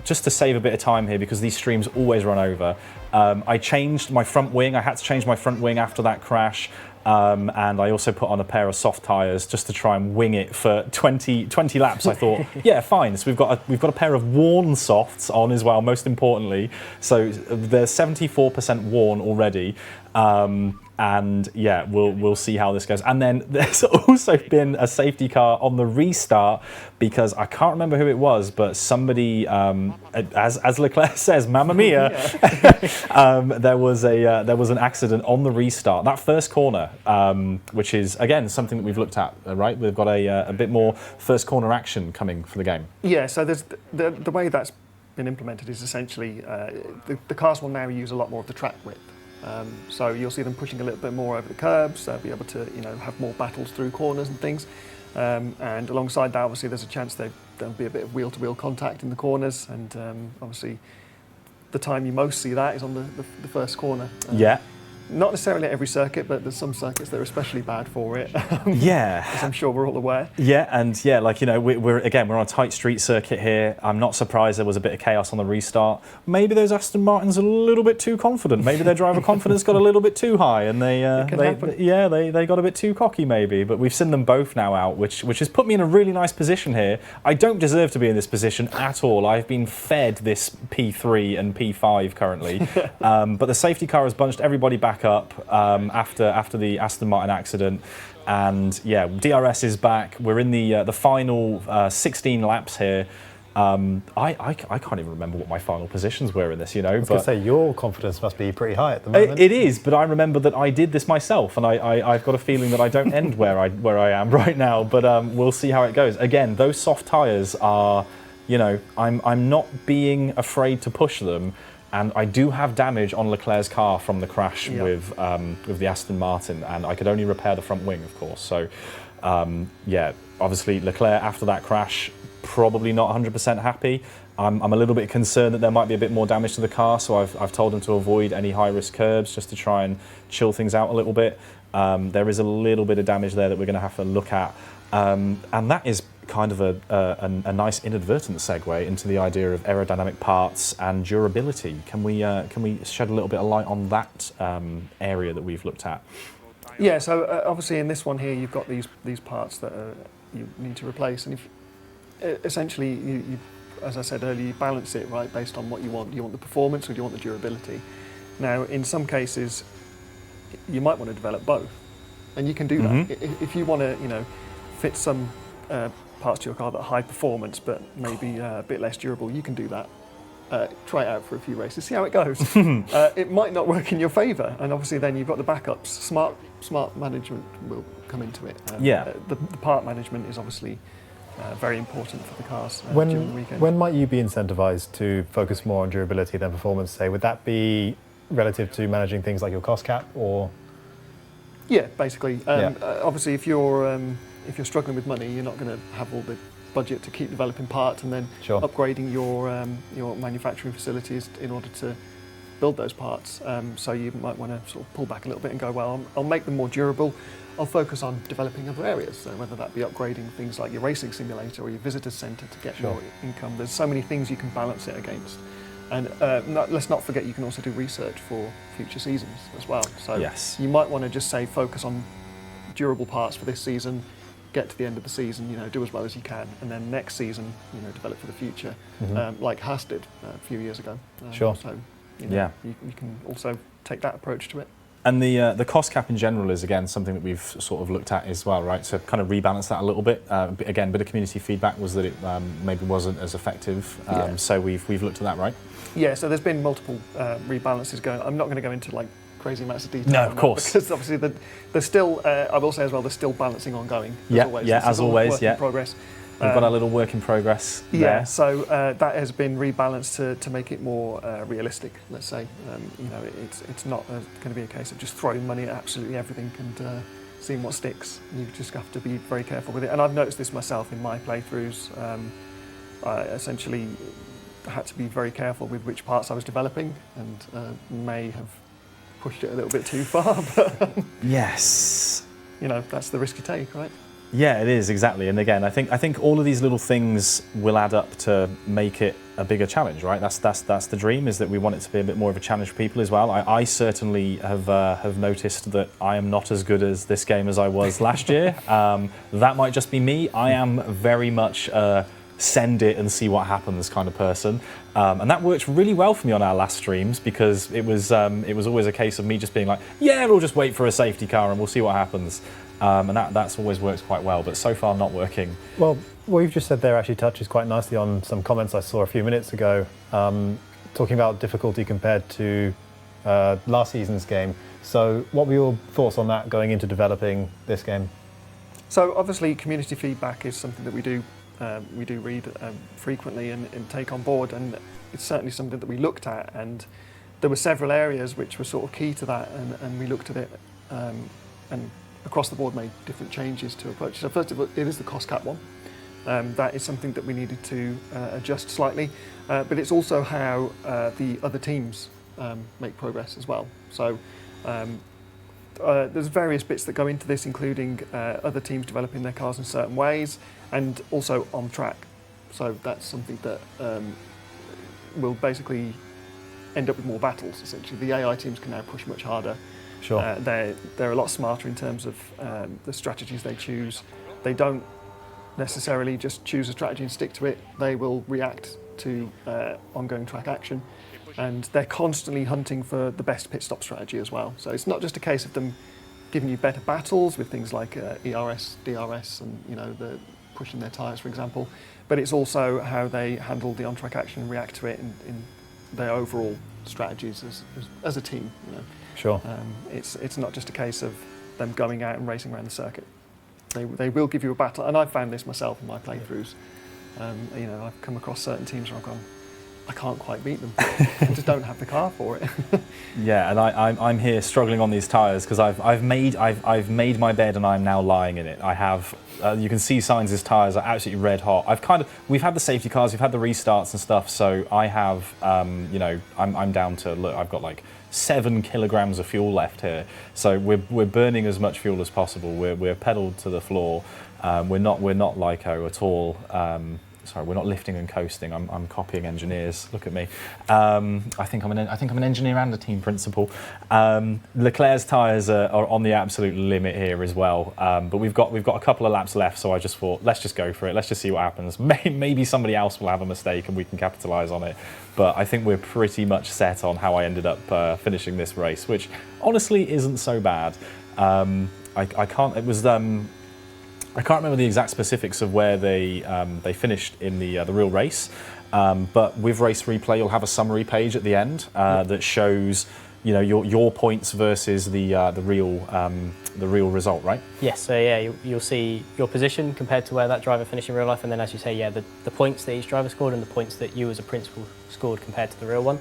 just to save a bit of time here, because these streams always run over, I changed my front wing. I had to change my front wing after that crash. And I also put on a pair of soft tyres just to try and wing it for 20 laps. I thought, yeah, fine. So we've got a pair of worn softs on as well, most importantly. So they're 74% worn already. And yeah, we'll see how this goes. And then there's also been a safety car on the restart, because I can't remember who it was, but somebody, as Leclerc says, "Mamma mia!" there was an accident on the restart. That first corner, which is again something that we've looked at, right? We've got a bit more first corner action coming for the game. Yeah. So there's the way that's been implemented is essentially the cars will now use a lot more of the track width. So you'll see them pushing a little bit more over the curbs. They'll be able to, have more battles through corners and things. And alongside that, obviously, there's a chance there'll be a bit of wheel-to-wheel contact in the corners. And obviously, the time you most see that is on the first corner. Yeah. Not necessarily at every circuit, but there's some circuits that are especially bad for it. Yeah. As I'm sure we're all aware. Yeah, and yeah, we're on a tight street circuit here. I'm not surprised there was a bit of chaos on the restart. Maybe those Aston Martins are a little bit too confident. Maybe their driver confidence got a little bit too high, and they got a bit too cocky maybe. But we've seen them both now out, which has put me in a really nice position here. I don't deserve to be in this position at all. I've been fed this P3 and P5 currently, but the safety car has bunched everybody back up after the Aston Martin accident, and yeah, DRS is back. We're in the final 16 laps here. I can't even remember what my final positions were in this, I was going to say, your confidence must be pretty high at the moment. It is, but I remember that I did this myself, and I've got a feeling that I don't end where I am right now. But we'll see how it goes. Again, those soft tyres are, I'm not being afraid to push them. And I do have damage on Leclerc's car from the crash with the Aston Martin, and I could only repair the front wing, of course. So, obviously Leclerc after that crash, probably not 100% happy. I'm a little bit concerned that there might be a bit more damage to the car, so I've told him to avoid any high-risk curbs just to try and chill things out a little bit. There is a little bit of damage there that we're going to have to look at, and that is kind of a nice inadvertent segue into the idea of aerodynamic parts and durability. Can we shed a little bit of light on that area that we've looked at? Yeah, so obviously in this one here, you've got these parts that you need to replace, and if essentially you, as I said earlier, you balance it right based on what you want. Do you want the performance or do you want the durability? Now, in some cases, you might want to develop both, and you can do that. If you want to, fit some parts to your car that are high performance but maybe a bit less durable, you can do that. Try it out for a few races, see how it goes. It might not work in your favour, and obviously then you've got the backups. Smart management will come into it. The part management is obviously very important for the cars during the weekend. When might you be incentivised to focus more on durability than performance, say? Would that be relative to managing things like your cost cap, or...? Yeah, basically. Obviously, if you're struggling with money, you're not going to have all the budget to keep developing parts and then upgrading your manufacturing facilities in order to build those parts. So you might want to sort of pull back a little bit and go, well, I'll make them more durable. I'll focus on developing other areas, so whether that be upgrading things like your racing simulator or your visitor centre to get more income. There's so many things you can balance it against. And let's not forget, you can also do research for future seasons as well. So you might want to just say focus on durable parts for this season, get to the end of the season, do as well as you can, and then next season, develop for the future, like Haas did a few years ago. So you can also take that approach to it. And the cost cap in general is, again, something that we've sort of looked at as well, right? So kind of rebalance that a little bit. Again, a bit of community feedback was that it maybe wasn't as effective. So we've looked at that, right? Yeah, so there's been multiple rebalances going. I'm not going to go into like crazy amounts of detail. No, of course. Because obviously there's still, I will say as well, there's still balancing ongoing. As always. Work in progress. We've got our little work in progress there. Yeah, so that has been rebalanced to make it more realistic, let's say. It's not going to be a case of just throwing money at absolutely everything and seeing what sticks. You just have to be very careful with it. And I've noticed this myself in my playthroughs. I essentially had to be very careful with which parts I was developing, and may have pushed it a little bit too far. But yes. That's the risk you take, right? Yeah, it is, exactly. And again, I think all of these little things will add up to make it a bigger challenge, right? That's the dream, is that we want it to be a bit more of a challenge for people as well. I certainly have noticed that I am not as good as this game as I was last year. That might just be me. I am very much send it and see what happens kind of person. And that worked really well for me on our last streams, because it was always a case of me just being like, yeah, we'll just wait for a safety car and we'll see what happens. And that's always worked quite well, but so far not working. Well, what you've just said there actually touches quite nicely on some comments I saw a few minutes ago, talking about difficulty compared to last season's game. So what were your thoughts on that going into developing this game? So obviously community feedback is something that we do read frequently and take on board, and it's certainly something that we looked at, and there were several areas which were sort of key to that, and we looked at it and across the board made different changes to approach. So first of all, it is the cost cap one. That is something that we needed to adjust slightly, but it's also how the other teams make progress as well. So there's various bits that go into this, including other teams developing their cars in certain ways, and also on track. So that's something that will basically end up with more battles, essentially. The AI teams can now push much harder. Sure. They're a lot smarter in terms of the strategies they choose. They don't necessarily just choose a strategy and stick to it. They will react to ongoing track action, and they're constantly hunting for the best pit stop strategy as well. So it's not just a case of them giving you better battles with things like ERS, DRS, and the pushing their tyres, for example, but it's also how they handle the on-track action and react to it in their overall strategies as a team. Sure. It's not just a case of them going out and racing around the circuit. They will give you a battle, and I've found this myself in my playthroughs. I've come across certain teams where I've gone, I can't quite beat them. I just don't have the car for it. Yeah, and I'm here struggling on these tyres because I've made my bed and I'm now lying in it. I have you can see signs these tyres are absolutely red hot. We've had the safety cars, we've had the restarts and stuff, so I have I'm down to, look, I've got like 7 kilograms of fuel left here, so we're burning as much fuel as possible. We're pedaled to the floor. We're not LICO at all. sorry, we're not lifting and coasting. I'm copying engineers. Look at me. I think I'm an engineer and a team principal. Leclerc's tyres are on the absolute limit here as well. But we've got a couple of laps left, so I just thought, let's just go for it. Let's just see what happens. Maybe somebody else will have a mistake and we can capitalise on it. But I think we're pretty much set on how I ended up finishing this race, which honestly isn't so bad. I can't. It was. I can't remember the exact specifics of where they finished in the real race, but with Race Replay, you'll have a summary page at the end that shows, you know, your points versus the real result, right? Yes. So yeah, you'll see your position compared to where that driver finished in real life, and then, as you say, yeah, the points that each driver scored and the points that you as a principal scored compared to the real one.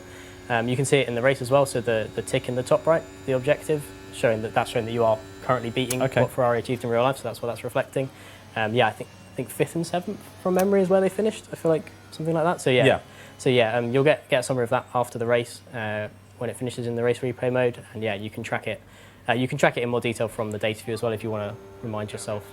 You can see it in the race as well. So the tick in the top right, the objective, showing that you are currently beating what Ferrari achieved in real life, so that's what that's reflecting. Yeah, I think 5th and 7th from memory is where they finished. I feel like something like that. So yeah, you'll get a summary of that after the race when it finishes in the race replay mode, and yeah, you can track it. You can track it in more detail from the data view as well if you want to remind yourself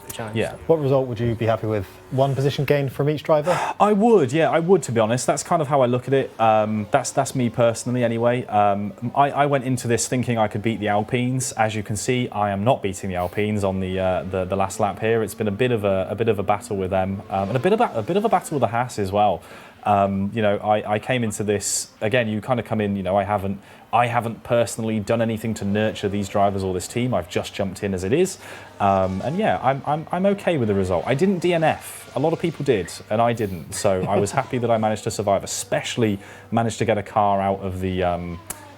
the challenge. Yeah. What result would you be happy with? One position gain from each driver? I would, to be honest. That's kind of how I look at it. That's me personally anyway. I went into this thinking I could beat the Alpines. As you can see, I am not beating the Alpines on the last lap here. It's been a bit of a battle with them, and a bit of a battle with the Haas as well. You know, I came into this, again, you kind of come in, you know, I haven't personally done anything to nurture these drivers or this team. I've just jumped in as it is. And yeah, I'm okay with the result. I didn't DNF. A lot of people did, and I didn't. So I was happy that I managed to survive, especially managed to get a car out of the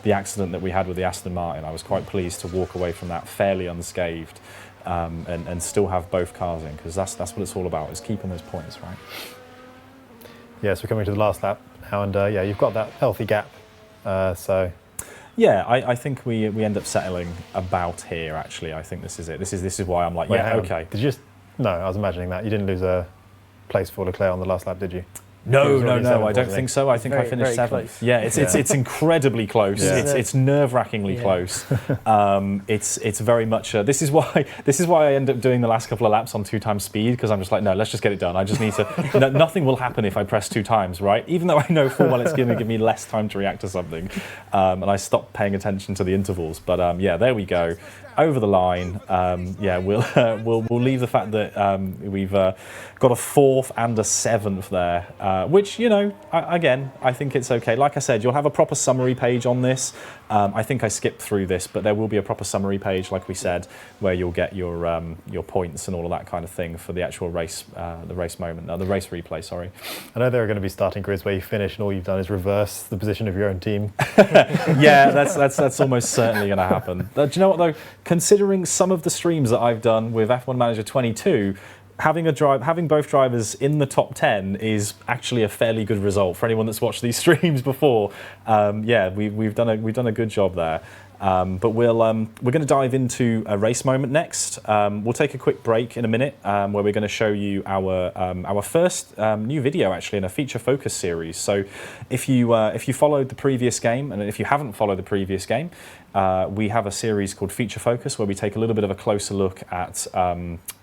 accident that we had with the Aston Martin. I was quite pleased to walk away from that fairly unscathed, and still have both cars in, because that's what it's all about, is keeping those points, right? Yes, we're coming to the last lap now, and yeah, you've got that healthy gap, so... Yeah, I think we end up settling about here, actually. I think this is it. This is why I'm like, wait, yeah, okay. Did you just... No, I was imagining that. You didn't lose a place for Leclerc on the last lap, did you? No, I don't think so. I think I finished 7th. Yeah, it's incredibly close. Yeah. It's nerve-wrackingly close. It's very much. This is why I end up doing the last couple of laps on 2 times speed, because I'm just like, no, let's just get it done. I just need to. Nothing will happen if I press 2 times, right? Even though I know full well it's going to give me less time to react to something, and I stopped paying attention to the intervals. But yeah, there we go. Over the line. Yeah, we'll leave the fact that we've got a 4th and a 7th there. Which, you know, again, I think it's okay. Like I said, you'll have a proper summary page on this. I think I skipped through this, but there will be a proper summary page, like we said, where you'll get your points and all of that kind of thing for the actual race, the race moment, the race replay. Sorry. I know there are going to be starting grids where you finish and all you've done is reverse the position of your own team. Yeah, that's almost certainly going to happen. Do you know what though? Considering some of the streams that I've done with F1 Manager 22. Having both drivers in the top 10 is actually a fairly good result for anyone that's watched these streams before. Yeah, we've done a good job there. But we're going to dive into a race moment next. We'll take a quick break in a minute, where we're going to show you our first new video, actually, in a feature focus series. So if you followed the previous game, and if you haven't followed the previous game, we have a series called Feature Focus, where we take a little bit of a closer look at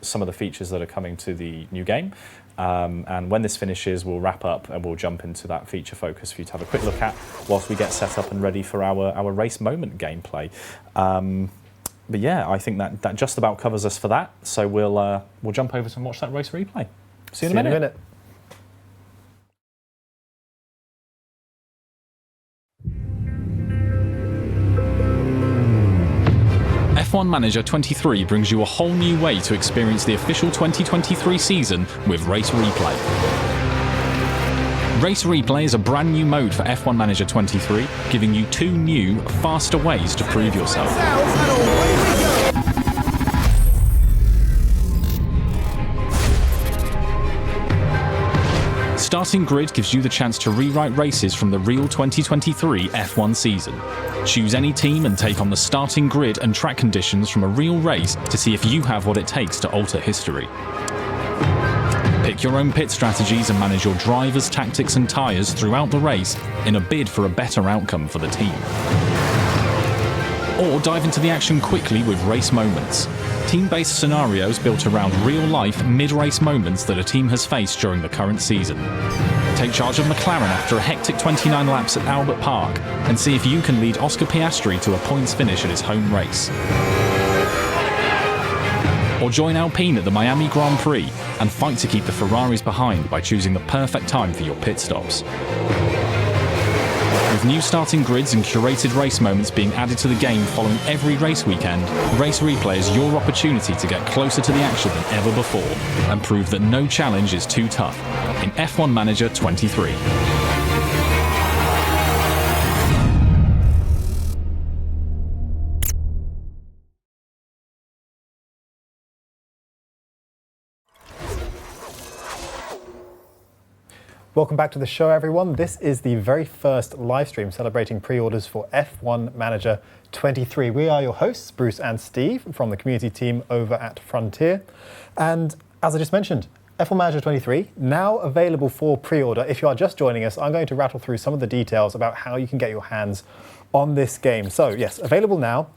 some of the features that are coming to the new game. And when this finishes, we'll wrap up and we'll jump into that feature focus for you to have a quick look at whilst we get set up and ready for our race moment gameplay. But yeah, I think that just about covers us for that. So we'll jump over and watch that race replay. See you in a minute. F1 Manager 23 brings you a whole new way to experience the official 2023 season with Race Replay. Race Replay is a brand new mode for F1 Manager 23, giving you 2 new, faster ways to prove yourself. Starting Grid gives you the chance to rewrite races from the real 2023 F1 season. Choose any team and take on the starting grid and track conditions from a real race to see if you have what it takes to alter history. Pick your own pit strategies and manage your drivers, tactics and tyres throughout the race in a bid for a better outcome for the team. Or dive into the action quickly with race moments. team-based scenarios built around real-life mid-race moments that a team has faced during the current season. Take charge of McLaren after a hectic 29 laps at Albert Park and see if you can lead Oscar Piastri to a points finish at his home race. Or join Alpine at the Miami Grand Prix and fight to keep the Ferraris behind by choosing the perfect time for your pit stops. With new starting grids and curated race moments being added to the game following every race weekend, Race Replay is your opportunity to get closer to the action than ever before and prove that no challenge is too tough in F1 Manager 23. Welcome back to the show, everyone. This is the very first live stream celebrating pre-orders for F1 Manager 23. We are your hosts, Bruce and Steve, from the community team over at Frontier. And as I just mentioned, F1 Manager 23, now available for pre-order. If you are just joining us, I'm going to rattle through some of the details about how you can get your hands on this game. So yes, available now.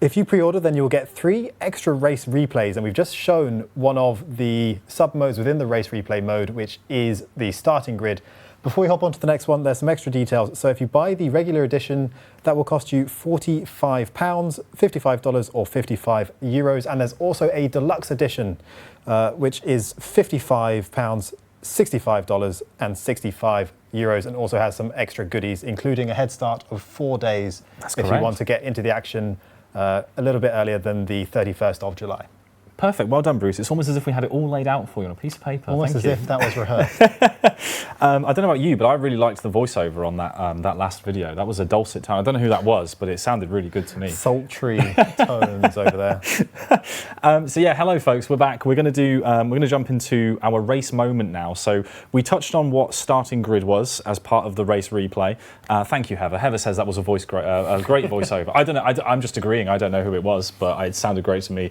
If you pre-order, then you'll get 3 extra race replays, and we've just shown one of the sub-modes within the race replay mode, which is the starting grid. Before we hop on to the next one, there's some extra details. So if you buy the regular edition, that will cost you £45, $55 or €55. And there's also a deluxe edition, which is £55, $65 and €65, and also has some extra goodies, including a head start of 4 days. That's if correct. you want to get into the action a little bit earlier than the 31st of July. Perfect. Well done, Bruce. It's almost as if we had it all laid out for you on a piece of paper. Almost as if that was rehearsed. I don't know about you, but I really liked the voiceover on that last video. That was a dulcet tone. I don't know who that was, but it sounded really good to me. Sultry tones over there. So yeah, hello folks. We're back. We're going to jump into our race moment now. So we touched on what starting grid was as part of the race replay. Thank you, Heather. Heather says that was a great voiceover. I don't know. I'm just agreeing. I don't know who it was, but it sounded great to me.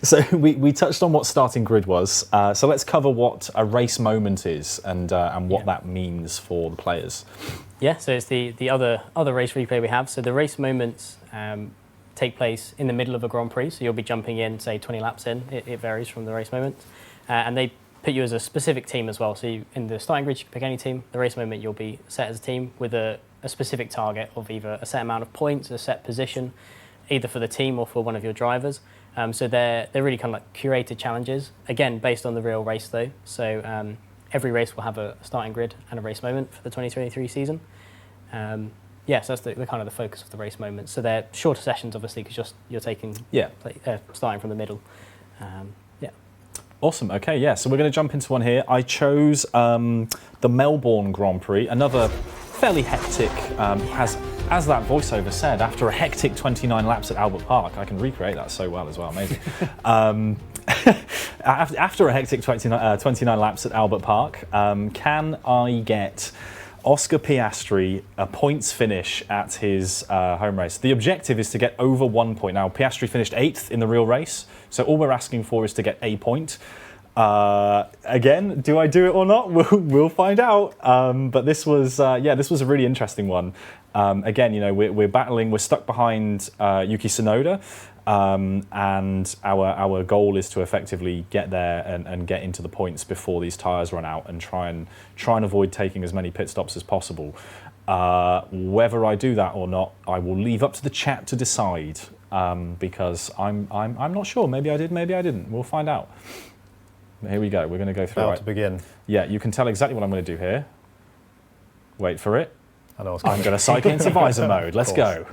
So we touched on what starting grid was. So let's cover what a race moment is and what that means for the players. Yeah, so it's the other race replay we have. So the race moments take place in the middle of a Grand Prix. So you'll be jumping in, say, 20 laps in. It varies from the race moment. And they put you as a specific team as well. So in the starting grid, you can pick any team. The race moment, you'll be set as a team with a specific target of either a set amount of points, a set position, either for the team or for one of your drivers. So they're really kind of like curated challenges, again, based on the real race though. So every race will have a starting grid and a race moment for the 2023 season. So that's the kind of the focus of the race moments. So they're shorter sessions, obviously, because you're taking starting from the middle. Awesome. Okay, yeah. So we're going to jump into one here. I chose the Melbourne Grand Prix, another fairly hectic, as that voiceover said, after a hectic 29 laps at Albert Park. I can recreate that so well as well, amazing. After a hectic 29 laps at Albert Park, can I get Oscar Piastri a points finish at his home race? The objective is to get over 1 point. Now, Piastri finished 8th in the real race, so all we're asking for is to get a point. Again, do I do it or not? We'll find out. But this was a really interesting one. Again, we're stuck behind Yuki Tsunoda, and our goal is to effectively get there and get into the points before these tyres run out, and try and avoid taking as many pit stops as possible. Whether I do that or not, I will leave up to the chat to decide, because I'm not sure. Maybe I did, maybe I didn't. We'll find out. Here we go. We're going to go through. About to begin. Yeah, you can tell exactly what I'm going to do here. Wait for it. I know I'm going to cycle into visor mode. Let's go.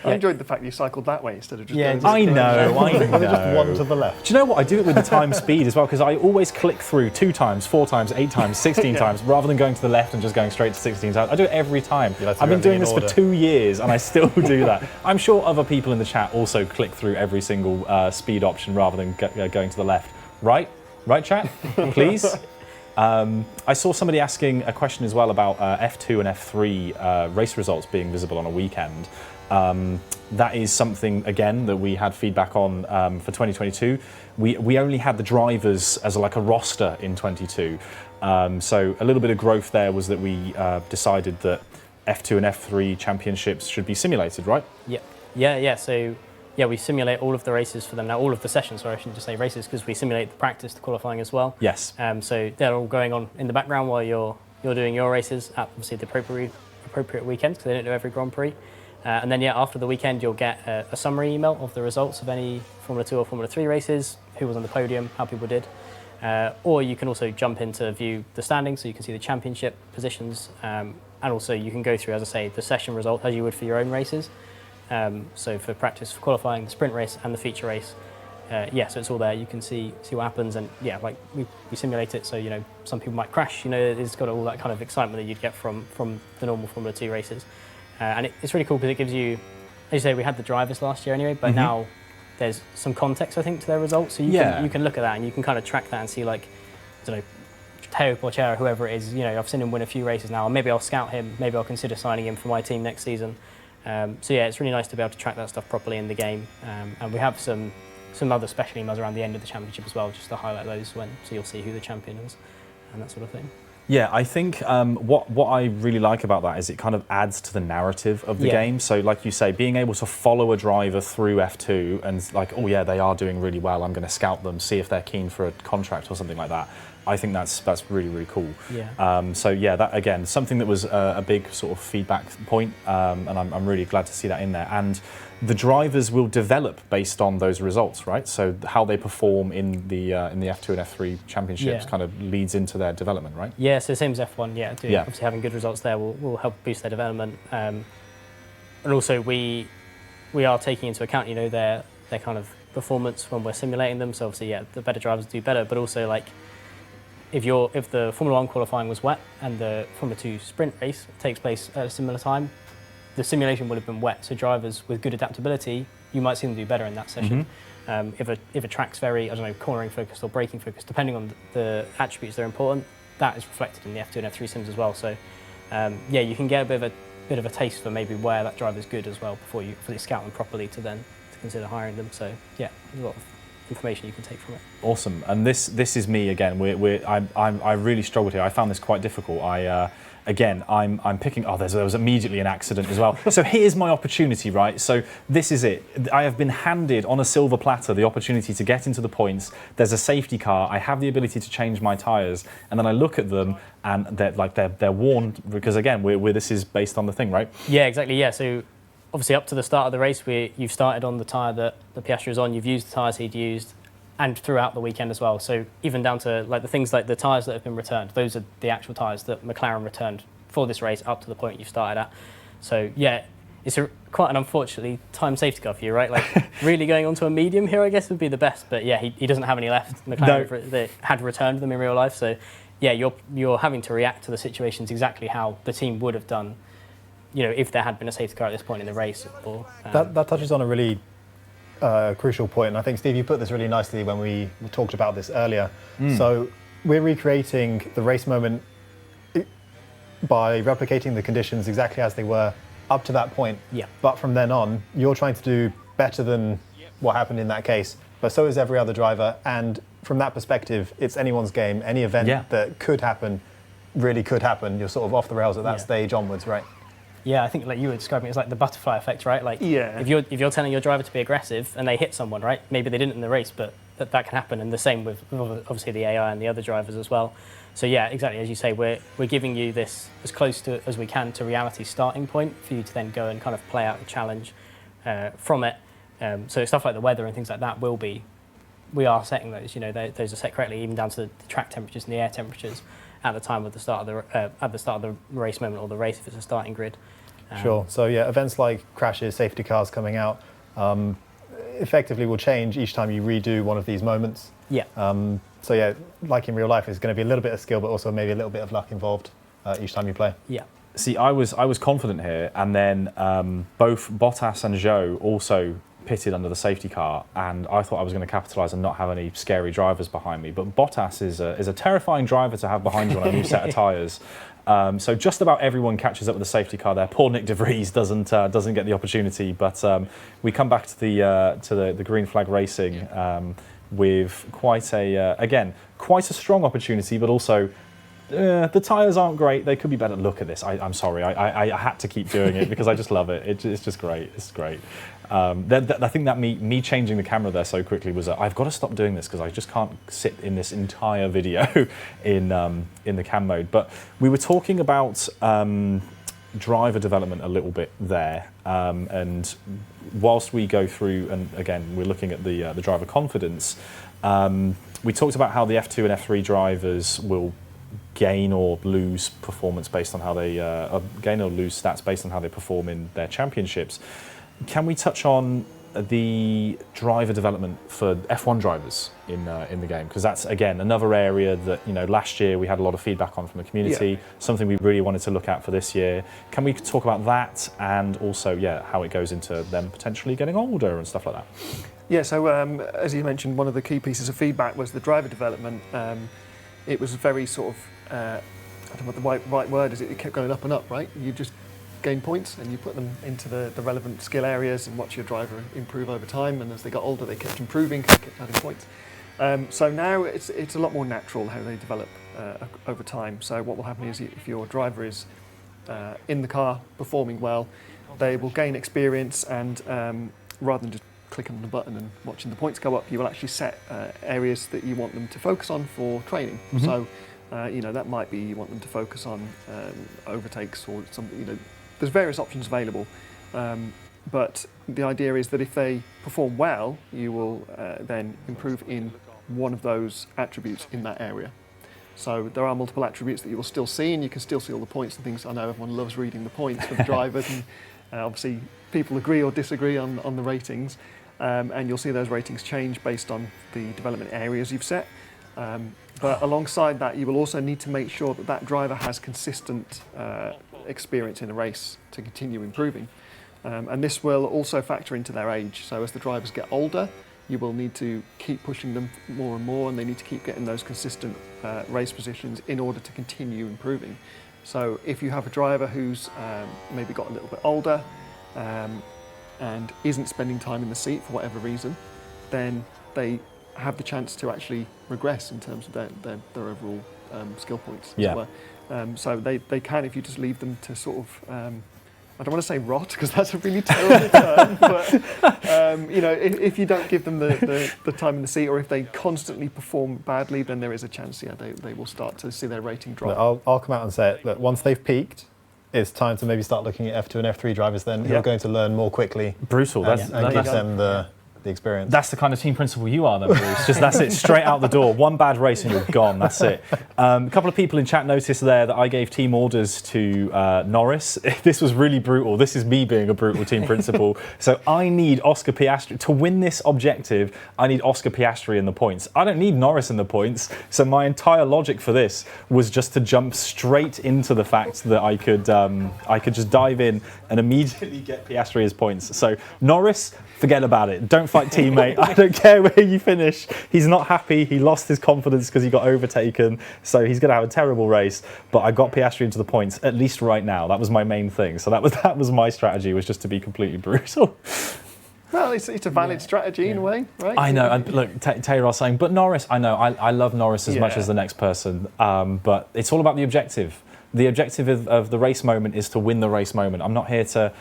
I enjoyed the fact you cycled that way instead of just going I know. Just one to the left. Do you know what? I do it with the time speed as well, because I always click through 2 times, 4 times, 8 times, 16 times, rather than going to the left and just going straight to 16 times. I do it every time. I've been doing this for 2 years, and I still do that. I'm sure other people in the chat also click through every single speed option rather than going to the left. Right, chat? Please. I saw somebody asking a question as well about F2 and F3 race results being visible on a weekend. That is something, again, that we had feedback on for 2022. We only had the drivers as a roster in 22. So a little bit of growth there was that we decided that F2 and F3 championships should be simulated, right? Yeah. So we simulate all of the races for them now, all of the sessions, sorry, I shouldn't just say races, because we simulate the practice, the qualifying as well. Yes. So they're all going on in the background while you're doing your races at obviously the appropriate weekends, because they don't do every Grand Prix. And then, after the weekend, you'll get a summary email of the results of any Formula 2 or Formula 3 races, who was on the podium, how people did. Or you can also jump in to view the standings, so you can see the championship positions. And also you can go through, as I say, the session result as you would for your own races. So for practice, for qualifying, the sprint race and the feature race. So it's all there. You can see what happens, and like we simulate it. So some people might crash. It's got all that kind of excitement that you'd get from the normal Formula 2 races. And it's really cool because it gives you, as you say, we had the drivers last year anyway, but now there's some context, I think, to their results. So you can look at that and you can kind of track that and see, like, I don't know, Teo Porchera, whoever it is, I've seen him win a few races now, and maybe I'll scout him, maybe I'll consider signing him for my team next season. It's really nice to be able to track that stuff properly in the game. And we have some other special emails around the end of the championship as well, just to highlight those so you'll see who the champion is and that sort of thing. Yeah, I think what I really like about that is it kind of adds to the narrative of the game. So like you say, being able to follow a driver through F2 and like, oh yeah, they are doing really well, I'm going to scout them, see if they're keen for a contract or something like that. I think that's really, really cool. Yeah. That again, something that was a big sort of feedback point, and I'm really glad to see that in there. And the drivers will develop based on those results, right? So how they perform in the F2 and F3 championships kind of leads into their development, right? Yeah, so same as F1. Obviously having good results there will help boost their development. And also we are taking into account, their kind of performance when we're simulating them. So obviously, the better drivers do better, but also like if the Formula 1 qualifying was wet and the Formula 2 sprint race takes place at a similar time, the simulation would have been wet. So drivers with good adaptability, you might see them do better in that session. If a track's very, cornering focused or braking focused, depending on the attributes that are important, that is reflected in the F2 and F3 sims as well. So you can get a bit of a taste for maybe where that driver's good as well before you scout them properly to consider hiring them. So there's a lot of information you can take from it. Awesome. And this is me again. I really struggled here. I found this quite difficult. I'm picking. There was immediately an accident as well. So here's my opportunity, right? So this is it. I have been handed on a silver platter the opportunity to get into the points. There's a safety car. I have the ability to change my tyres, and then I look at them, and they're worn because again, this is based on the thing, right? Yeah, exactly. Yeah. So obviously, up to the start of the race, you've started on the tyre that the Piastri is on. You've used the tyres he'd used, and throughout the weekend as well. So even down to like the things like the tyres that have been returned, those are the actual tyres that McLaren returned for this race up to the point you've started at. So it's quite an unfortunately timed safety car for you, right? Like really going onto a medium here, I guess, would be the best. But he doesn't have any left. McLaren they had returned them in real life. So you're having to react to the situations exactly how the team would have done, if there had been a safety car at this point in the race. Or that touches on a really crucial point, and I think, Steve, you put this really nicely when we talked about this earlier. So we're recreating the race moment by replicating the conditions exactly as they were up to that point. But from then on, you're trying to do better than what happened in that case, but so is every other driver. And from that perspective, it's anyone's game. Any event that could happen really could happen. You're sort of off the rails at that stage onwards, right? Yeah, I think like you were describing, it's like the butterfly effect, right? Like if you're telling your driver to be aggressive and they hit someone, right? Maybe they didn't in the race, but that can happen. And the same with obviously the AI and the other drivers as well. So yeah, exactly as you say, we're giving you this as close to as we can to reality's starting point for you to then go and kind of play out a challenge from it. So stuff like the weather and things like that we are setting those. Those are set correctly, even down to the track temperatures and the air temperatures at the time of the start of the race moment or the race if it's a starting grid. Sure. So events like crashes, safety cars coming out, effectively will change each time you redo one of these moments. Like in real life, it's going to be a little bit of skill, but also maybe a little bit of luck involved each time you play. See, I was confident here, and then both Bottas and Zhou also pitted under the safety car, and I thought I was going to capitalise and not have any scary drivers behind me. But Bottas is a terrifying driver to have behind you on a new set of tyres. So just about everyone catches up with the safety car there. Poor Nick De Vries doesn't get the opportunity, but we come back to the green flag racing with quite a strong opportunity, but also the tyres aren't great. They could be better. Look at this. I'm sorry. I had to keep doing it because I just love it. It's just great. It's great. I think that me changing the camera there so quickly was I've got to stop doing this because I just can't sit in this entire video in the cam mode. But we were talking about driver development a little bit there, and whilst we go through, and again we're looking at the driver confidence, we talked about how the F2 and F3 drivers will gain or lose performance based on how they gain or lose stats based on how they perform in their championships. Can we touch on the driver development for F1 drivers in the game? Because that's, again, another area that, last year we had a lot of feedback on from the community, something we really wanted to look at for this year. Can we talk about that and also, how it goes into them potentially getting older and stuff like that? Yeah, so as you mentioned, one of the key pieces of feedback was the driver development. It was very sort of, I don't know what the right word is, it kept going up and up, right? You just gain points and you put them into the relevant skill areas and watch your driver improve over time, and as they got older they kept improving, kept adding points. So now it's a lot more natural how they develop over time. So what will happen is if your driver is in the car performing well, they will gain experience, and rather than just clicking on the button and watching the points go up, you will actually set areas that you want them to focus on for training. So that might be you want them to focus on overtakes or something. There's various options available, but the idea is that if they perform well, you will then improve in one of those attributes in that area. So there are multiple attributes that you will still see, and you can still see all the points and things. I know everyone loves reading the points for the drivers, and obviously people agree or disagree on the ratings, and you'll see those ratings change based on the development areas you've set. But alongside that, you will also need to make sure that that driver has consistent experience in a race to continue improving. And this will also factor into their age. So as the drivers get older, you will need to keep pushing them more and more, and they need to keep getting those consistent race positions in order to continue improving. So if you have a driver who's maybe got a little bit older and isn't spending time in the seat for whatever reason, then they have the chance to actually regress in terms of their overall skill points. So they can, if you just leave them to sort of, I don't want to say rot because that's a really terrible term, but if you don't give them the time in the seat, or if they constantly perform badly, then there is a chance, they will start to see their rating drop. I'll come out and say it. Look, once they've peaked, it's time to maybe start looking at F2 and F3 drivers then, who are going to learn more quickly. Brutal. And gives them the experience. That's the kind of team principal you are then, Bruce. Just that's it, straight out the door. One bad race and you're gone, that's it. A couple of people in chat noticed there that I gave team orders to Norris. This was really brutal. This is me being a brutal team principal. So I need Oscar Piastri. To win this objective, I need Oscar Piastri in the points. I don't need Norris in the points. So my entire logic for this was just to jump straight into the fact that I could just dive in and immediately get Piastri as points. So Norris, forget about it. Don't fight teammate. I don't care where you finish. He's not happy. He lost his confidence because he got overtaken. So he's going to have a terrible race. But I got Piastri into the points, at least right now. That was my main thing. So that was my strategy, was just to be completely brutal. Well, it's a valid strategy in a way, right? I know. And look, Taylor was saying, but Norris, I know. I love Norris as much as the next person. But it's all about the objective. The objective of the race moment is to win the race moment. I'm not here to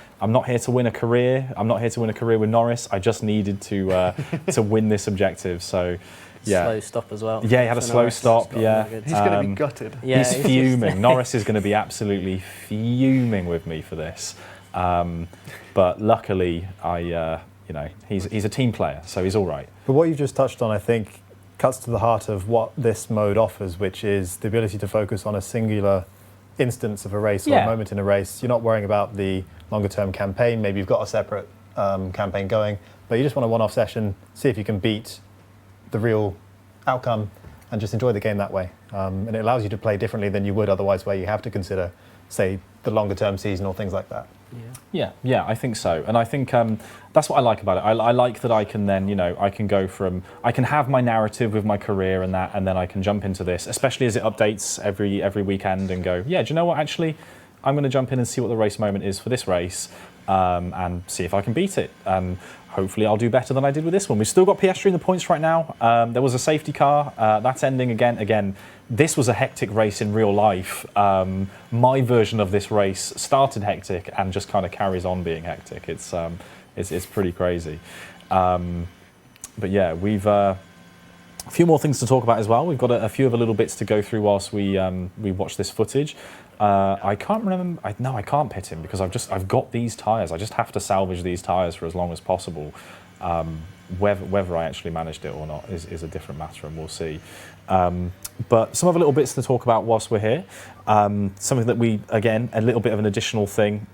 win a career. I'm not here to win a career with Norris. I just needed to win this objective. So, yeah. Slow stop as well. Yeah, he had a slow stop. Yeah, he's going to be gutted. Yeah, he's fuming. Norris is going to be absolutely fuming with me for this. But luckily, he's a team player, so he's all right. But what you've just touched on, I think, cuts to the heart of what this mode offers, which is the ability to focus on a singular instance of a race or a moment in a race. You're not worrying about the longer term campaign. Maybe you've got a separate campaign going, but you just want a one-off session, see if you can beat the real outcome and just enjoy the game that way. And it allows you to play differently than you would otherwise, where you have to consider, say, the longer term season or things like that. Yeah, I think so. And I think that's what I like about it. I like that I can then, I can go from, I can have my narrative with my career and that, and then I can jump into this, especially as it updates every weekend, and go, do you know what, actually, I'm going to jump in and see what the race moment is for this race, and see if I can beat it. Hopefully I'll do better than I did with this one. We've still got Piastri in the points right now. There was a safety car. That's ending again. This was a hectic race in real life. My version of this race started hectic and just kind of carries on being hectic. It's It's pretty crazy. But yeah, we've a few more things to talk about as well. We've got a few other little bits to go through whilst we watch this footage. I can't remember. I can't pit him because I've got these tyres. I just have to salvage these tyres for as long as possible. Whether I actually managed it or not is a different matter, and we'll see. But some other little bits to talk about whilst we're here. Something that again, a little bit of an additional thing.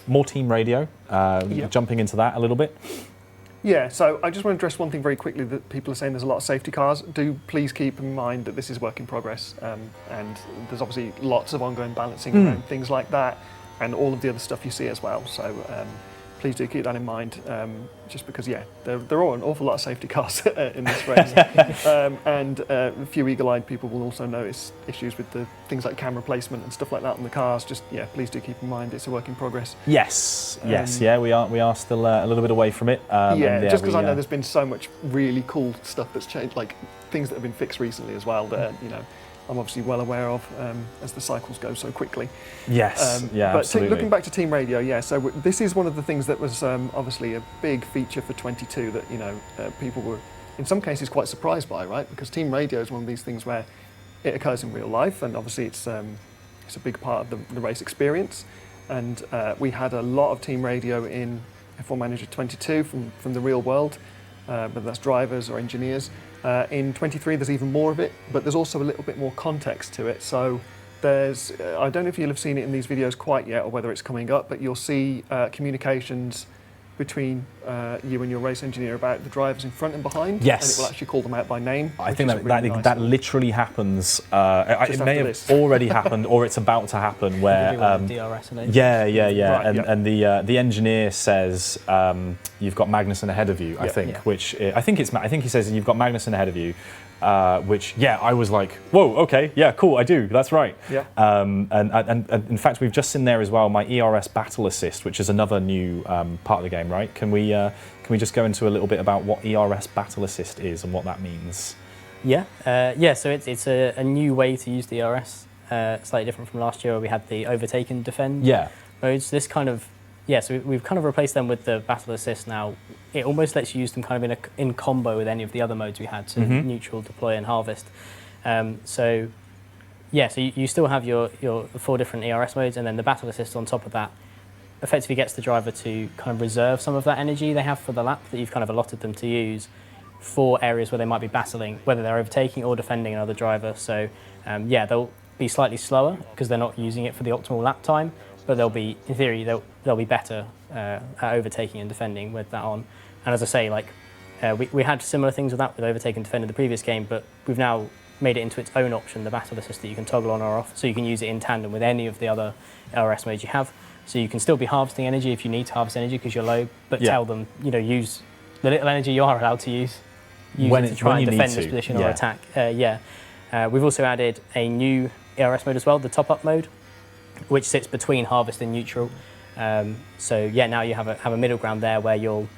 More team radio. Jumping into that a little bit. Yeah, so I just want to address one thing very quickly that people are saying there's a lot of safety cars. Do please keep in mind that this is work in progress, and there's obviously lots of ongoing balancing around things like that, and all of the other stuff you see as well. So please do keep that in mind, just because, there are an awful lot of safety cars in this race. And a few eagle-eyed people will also notice issues with the things like camera placement and stuff like that on the cars. Just, please do keep in mind it's a work in progress. Yes, we are still a little bit away from it. Just because I know there's been so much really cool stuff that's changed, like things that have been fixed recently as well, that, I'm obviously well aware of as the cycles go so quickly. Yes, but absolutely. Looking back to Team Radio, so this is one of the things that was obviously a big feature for 22 that people were in some cases quite surprised by, right? Because Team Radio is one of these things where it occurs in real life, and obviously it's a big part of the race experience. And we had a lot of Team Radio in F1 Manager 22 from the real world, whether that's drivers or engineers. In 23 there's even more of it, but there's also a little bit more context to it. So there's, I don't know if you'll have seen it in these videos quite yet or whether it's coming up, but you'll see communications between you and your race engineer about the drivers in front and behind. Yes. And it will actually call them out by name. I think that literally happens. It may have already happened, or it's about to happen. Where DRS and the engineer says you've got Magnussen ahead of you. I think, which I think he says you've got Magnussen ahead of you. Which I was like, whoa, okay, yeah, cool, I do, that's right. Yeah. And in fact, we've just seen there as well my ERS Battle Assist, which is another new part of the game, right? Can we just go into a little bit about what ERS Battle Assist is and what that means? Yeah, so it's a new way to use the ERS, slightly different from last year where we had the overtake and defend modes. This kind of, so we've kind of replaced them with the Battle Assist now. It almost lets you use them kind of in combo with any of the other modes we had, so neutral, deploy and harvest. So you still have your 4 different ERS modes, and then the Battle Assist on top of that effectively gets the driver to kind of reserve some of that energy they have for the lap that you've kind of allotted them to use for areas where they might be battling, whether they're overtaking or defending another driver. So they'll be slightly slower because they're not using it for the optimal lap time, but they'll be, in theory, they'll be better at overtaking and defending with that on. And as I say, we had similar things with that with overtake and defend in the previous game, but we've now made it into its own option, the Battle Assist, that you can toggle on or off, so you can use it in tandem with any of the other LRS modes you have. So you can still be harvesting energy if you need to harvest energy because you're low, but tell them, use the little energy you are allowed to use it to try and defend this position or attack. We've also added a new ERS mode as well, the top-up mode, which sits between harvest and neutral. Now you have a middle ground there where you'll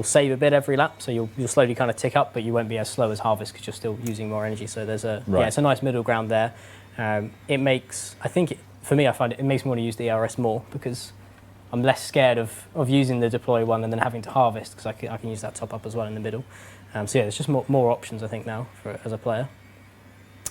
save a bit every lap, so you'll slowly kind of tick up, but you won't be as slow as harvest because you're still using more energy. So there's it's a nice middle ground there. It makes, for me, I find it makes me want to use the ERS more because I'm less scared of using the deploy one and then having to harvest because I can use that top up as well in the middle. There's just more options I think now as a player.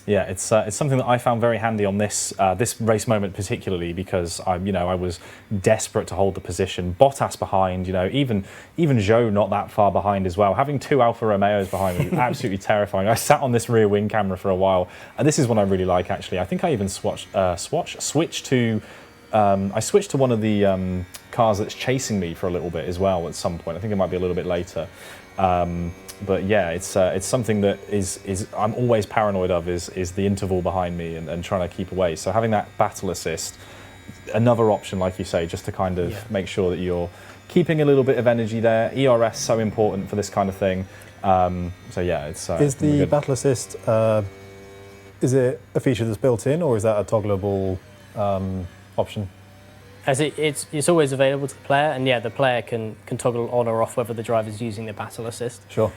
Yeah, it's something that I found very handy on this race moment particularly because I was desperate to hold the position. Bottas behind, even Zhou not that far behind as well. Having 2 Alfa Romeos behind me was absolutely terrifying. I sat on this rear wing camera for a while, and this is one I really like actually. I think I even switched to one of the cars that's chasing me for a little bit as well at some point. I think it might be a little bit later. But yeah, it's something that is I'm always paranoid of is the interval behind me and trying to keep away. So having that Battle Assist, another option, like you say, just to kind of make sure that you're keeping a little bit of energy there. ERS so important for this kind of thing. It's is the Battle Assist is it a feature that's built in or is that a toggleable option? As it's always available to the player, and the player can toggle on or off whether the driver's using the Battle Assist. Sure.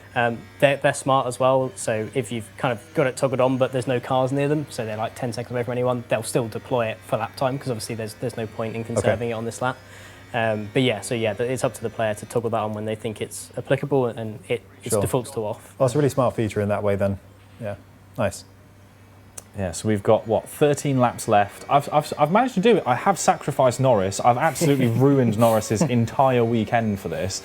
They're smart as well, so if you've kind of got it toggled on but there's no cars near them, so they're like 10 seconds away from anyone, they'll still deploy it for lap time because obviously there's no point in conserving it on this lap. But yeah, so yeah, it's up to the player to toggle that on when they think it's applicable, and it defaults to off. Well, it's a really smart feature in that way then. Yeah, nice. Yeah, so we've got, what, 13 laps left. I've managed to do it. I have sacrificed Norris. I've absolutely ruined Norris's entire weekend for this.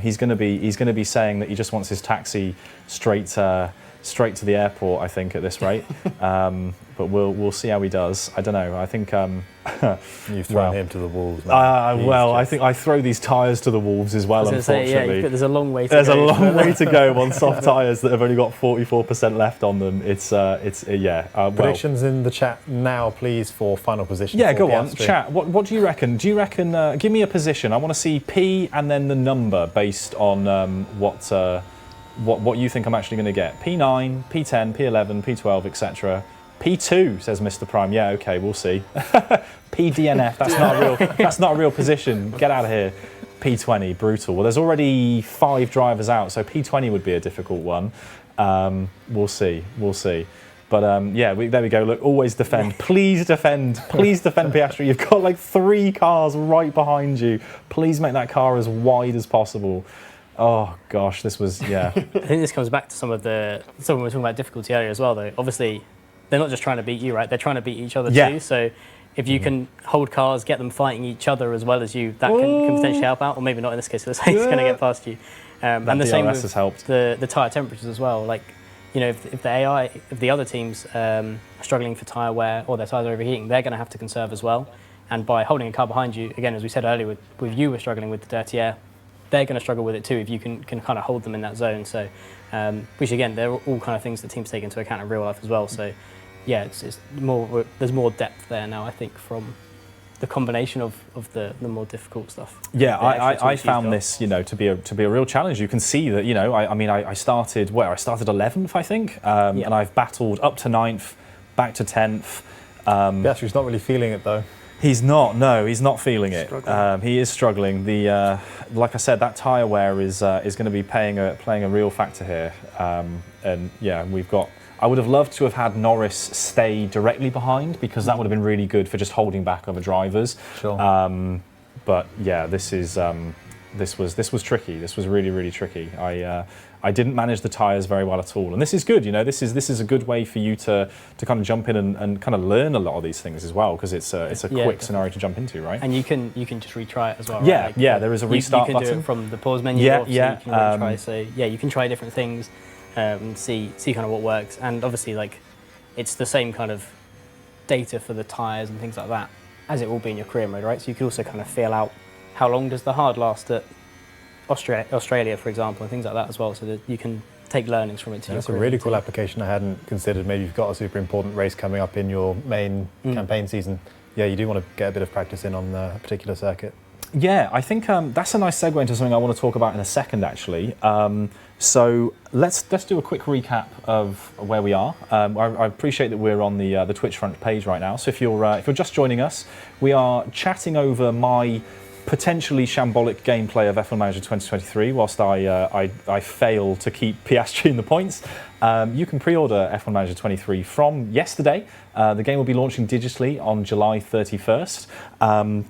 He's going to be saying that he just wants his taxi straight to the airport, I think, at this rate. But we'll see how he does. I don't know. I think you've thrown him to the wolves. I think I throw these tyres to the wolves as well. Unfortunately, there's a long way. There's a long way to go on soft tyres that have only got 44% left on them. Predictions in the chat now, please, for final position. Yeah, go on, chat. What do you reckon? Do you reckon? Give me a position. I want to see P and then the number based on what you think I'm actually going to get. P9, P10, P11, P12, etc. P2 says Mr. Prime. Yeah, okay, we'll see. PDNF. That's not a real position. Get out of here. P20, brutal. Well, there's already 5 drivers out, so P20 would be a difficult one. We'll see. But there we go. Look, always defend. Please defend. Please defend Piastri. You've got like 3 cars right behind you. Please make that car as wide as possible. Oh gosh, this was I think this comes back to some we were talking about difficulty earlier as well, though. Obviously, they're not just trying to beat you, right? They're trying to beat each other too. So if you can hold cars, get them fighting each other as well as you, that can potentially help out. Or maybe not in this case, it's going to get past you. And the same with the tyre temperatures as well. Like, you know, if the other teams are struggling for tyre wear or their tyres are overheating, they're going to have to conserve as well. And by holding a car behind you, again, as we said earlier, with you were struggling with the dirty air, they're going to struggle with it too if you can kind of hold them in that zone. So, which again, they're all kind of things that teams take into account in real life as well. So, yeah, it's more. There's more depth there now, I think, from the combination of the more difficult stuff. Yeah, I found this, to be a real challenge. You can see that, I started 11th, I think, and I've battled up to 9th, back to 10th. Piastri's not really feeling it though. He's not. No, he's not feeling it. He is struggling. Like I said, that tyre wear is going to be playing a real factor here. And yeah, I would have loved to have had Norris stay directly behind, because that would have been really good for just holding back other drivers. Sure. But yeah, this was tricky. This was really, really tricky. I didn't manage the tyres very well at all, and this is good. This is a good way for you to kind of jump in and kind of learn a lot of these things as well, because it's a quick scenario to jump into, right? And you can just retry it as well. Yeah, right? There is a restart button. You can do it from the pause menu. You can retry. So yeah, you can try different things and see kind of what works. And obviously, like, it's the same kind of data for the tyres and things like that as it will be in your career mode, right? So you can also kind of feel out how long does the hard last at Australia, for example, and things like that as well, so that you can take learnings from it. That's a really cool application I hadn't considered. Maybe you've got a super important race coming up in your main campaign season. Yeah, you do want to get a bit of practice in on a particular circuit. Yeah, I think that's a nice segue into something I want to talk about in a second, actually. So let's do a quick recap of where we are. I appreciate that we're on the Twitch front page right now. So if you're just joining us, we are chatting over my potentially shambolic gameplay of F1 Manager 2023 whilst I fail to keep Piastri in the points. You can pre-order F1 Manager 23 from yesterday. The game will be launching digitally on July 31st.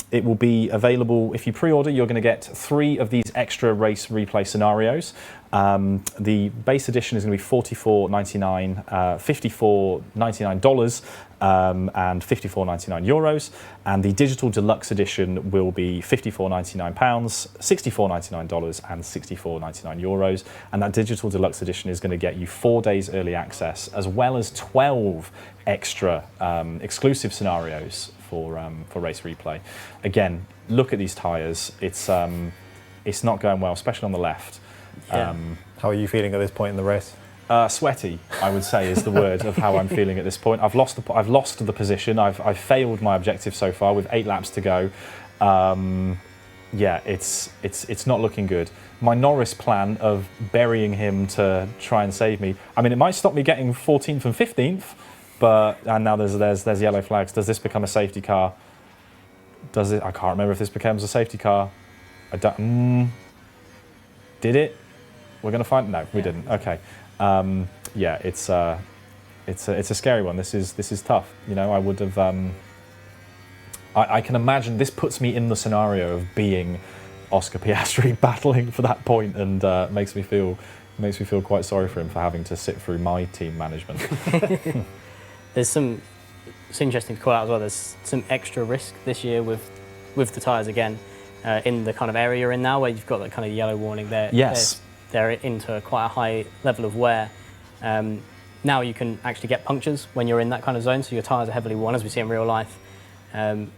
It will be available, if you pre-order, you're going to get 3 of these extra race replay scenarios. The base edition is going to be $44.99, $54.99, and €54.99, and the digital deluxe edition will be £54.99, $64.99, and €64.99. And that digital deluxe edition is going to get you 4 days early access, as well as 12 extra exclusive scenarios for race replay. Again, look at these tyres. It's not going well, especially on the left. Yeah. How are you feeling at this point in the race? Sweaty, I would say, is the word of how I'm feeling at this point. I've lost the position. I've failed my objective so far with 8 laps to go. Yeah, it's not looking good. My Norris plan of burying him to try and save me. I mean, it might stop me getting 14th and 15th, and now there's yellow flags. Does this become a safety car? Does it? I can't remember if this becomes a safety car. I don't. Did it? We're going to find. No, we didn't. Okay. Yeah, it's a scary one. This is tough. I would have. I can imagine this puts me in the scenario of being Oscar Piastri battling for that point, and makes me feel quite sorry for him for having to sit through my team management. It's interesting to call out as well. There's some extra risk this year with the tyres again in the kind of area you're in now, where you've got that kind of yellow warning there. Yes, they're into quite a high level of wear. Now you can actually get punctures when you're in that kind of zone, so your tyres are heavily worn, as we see in real life.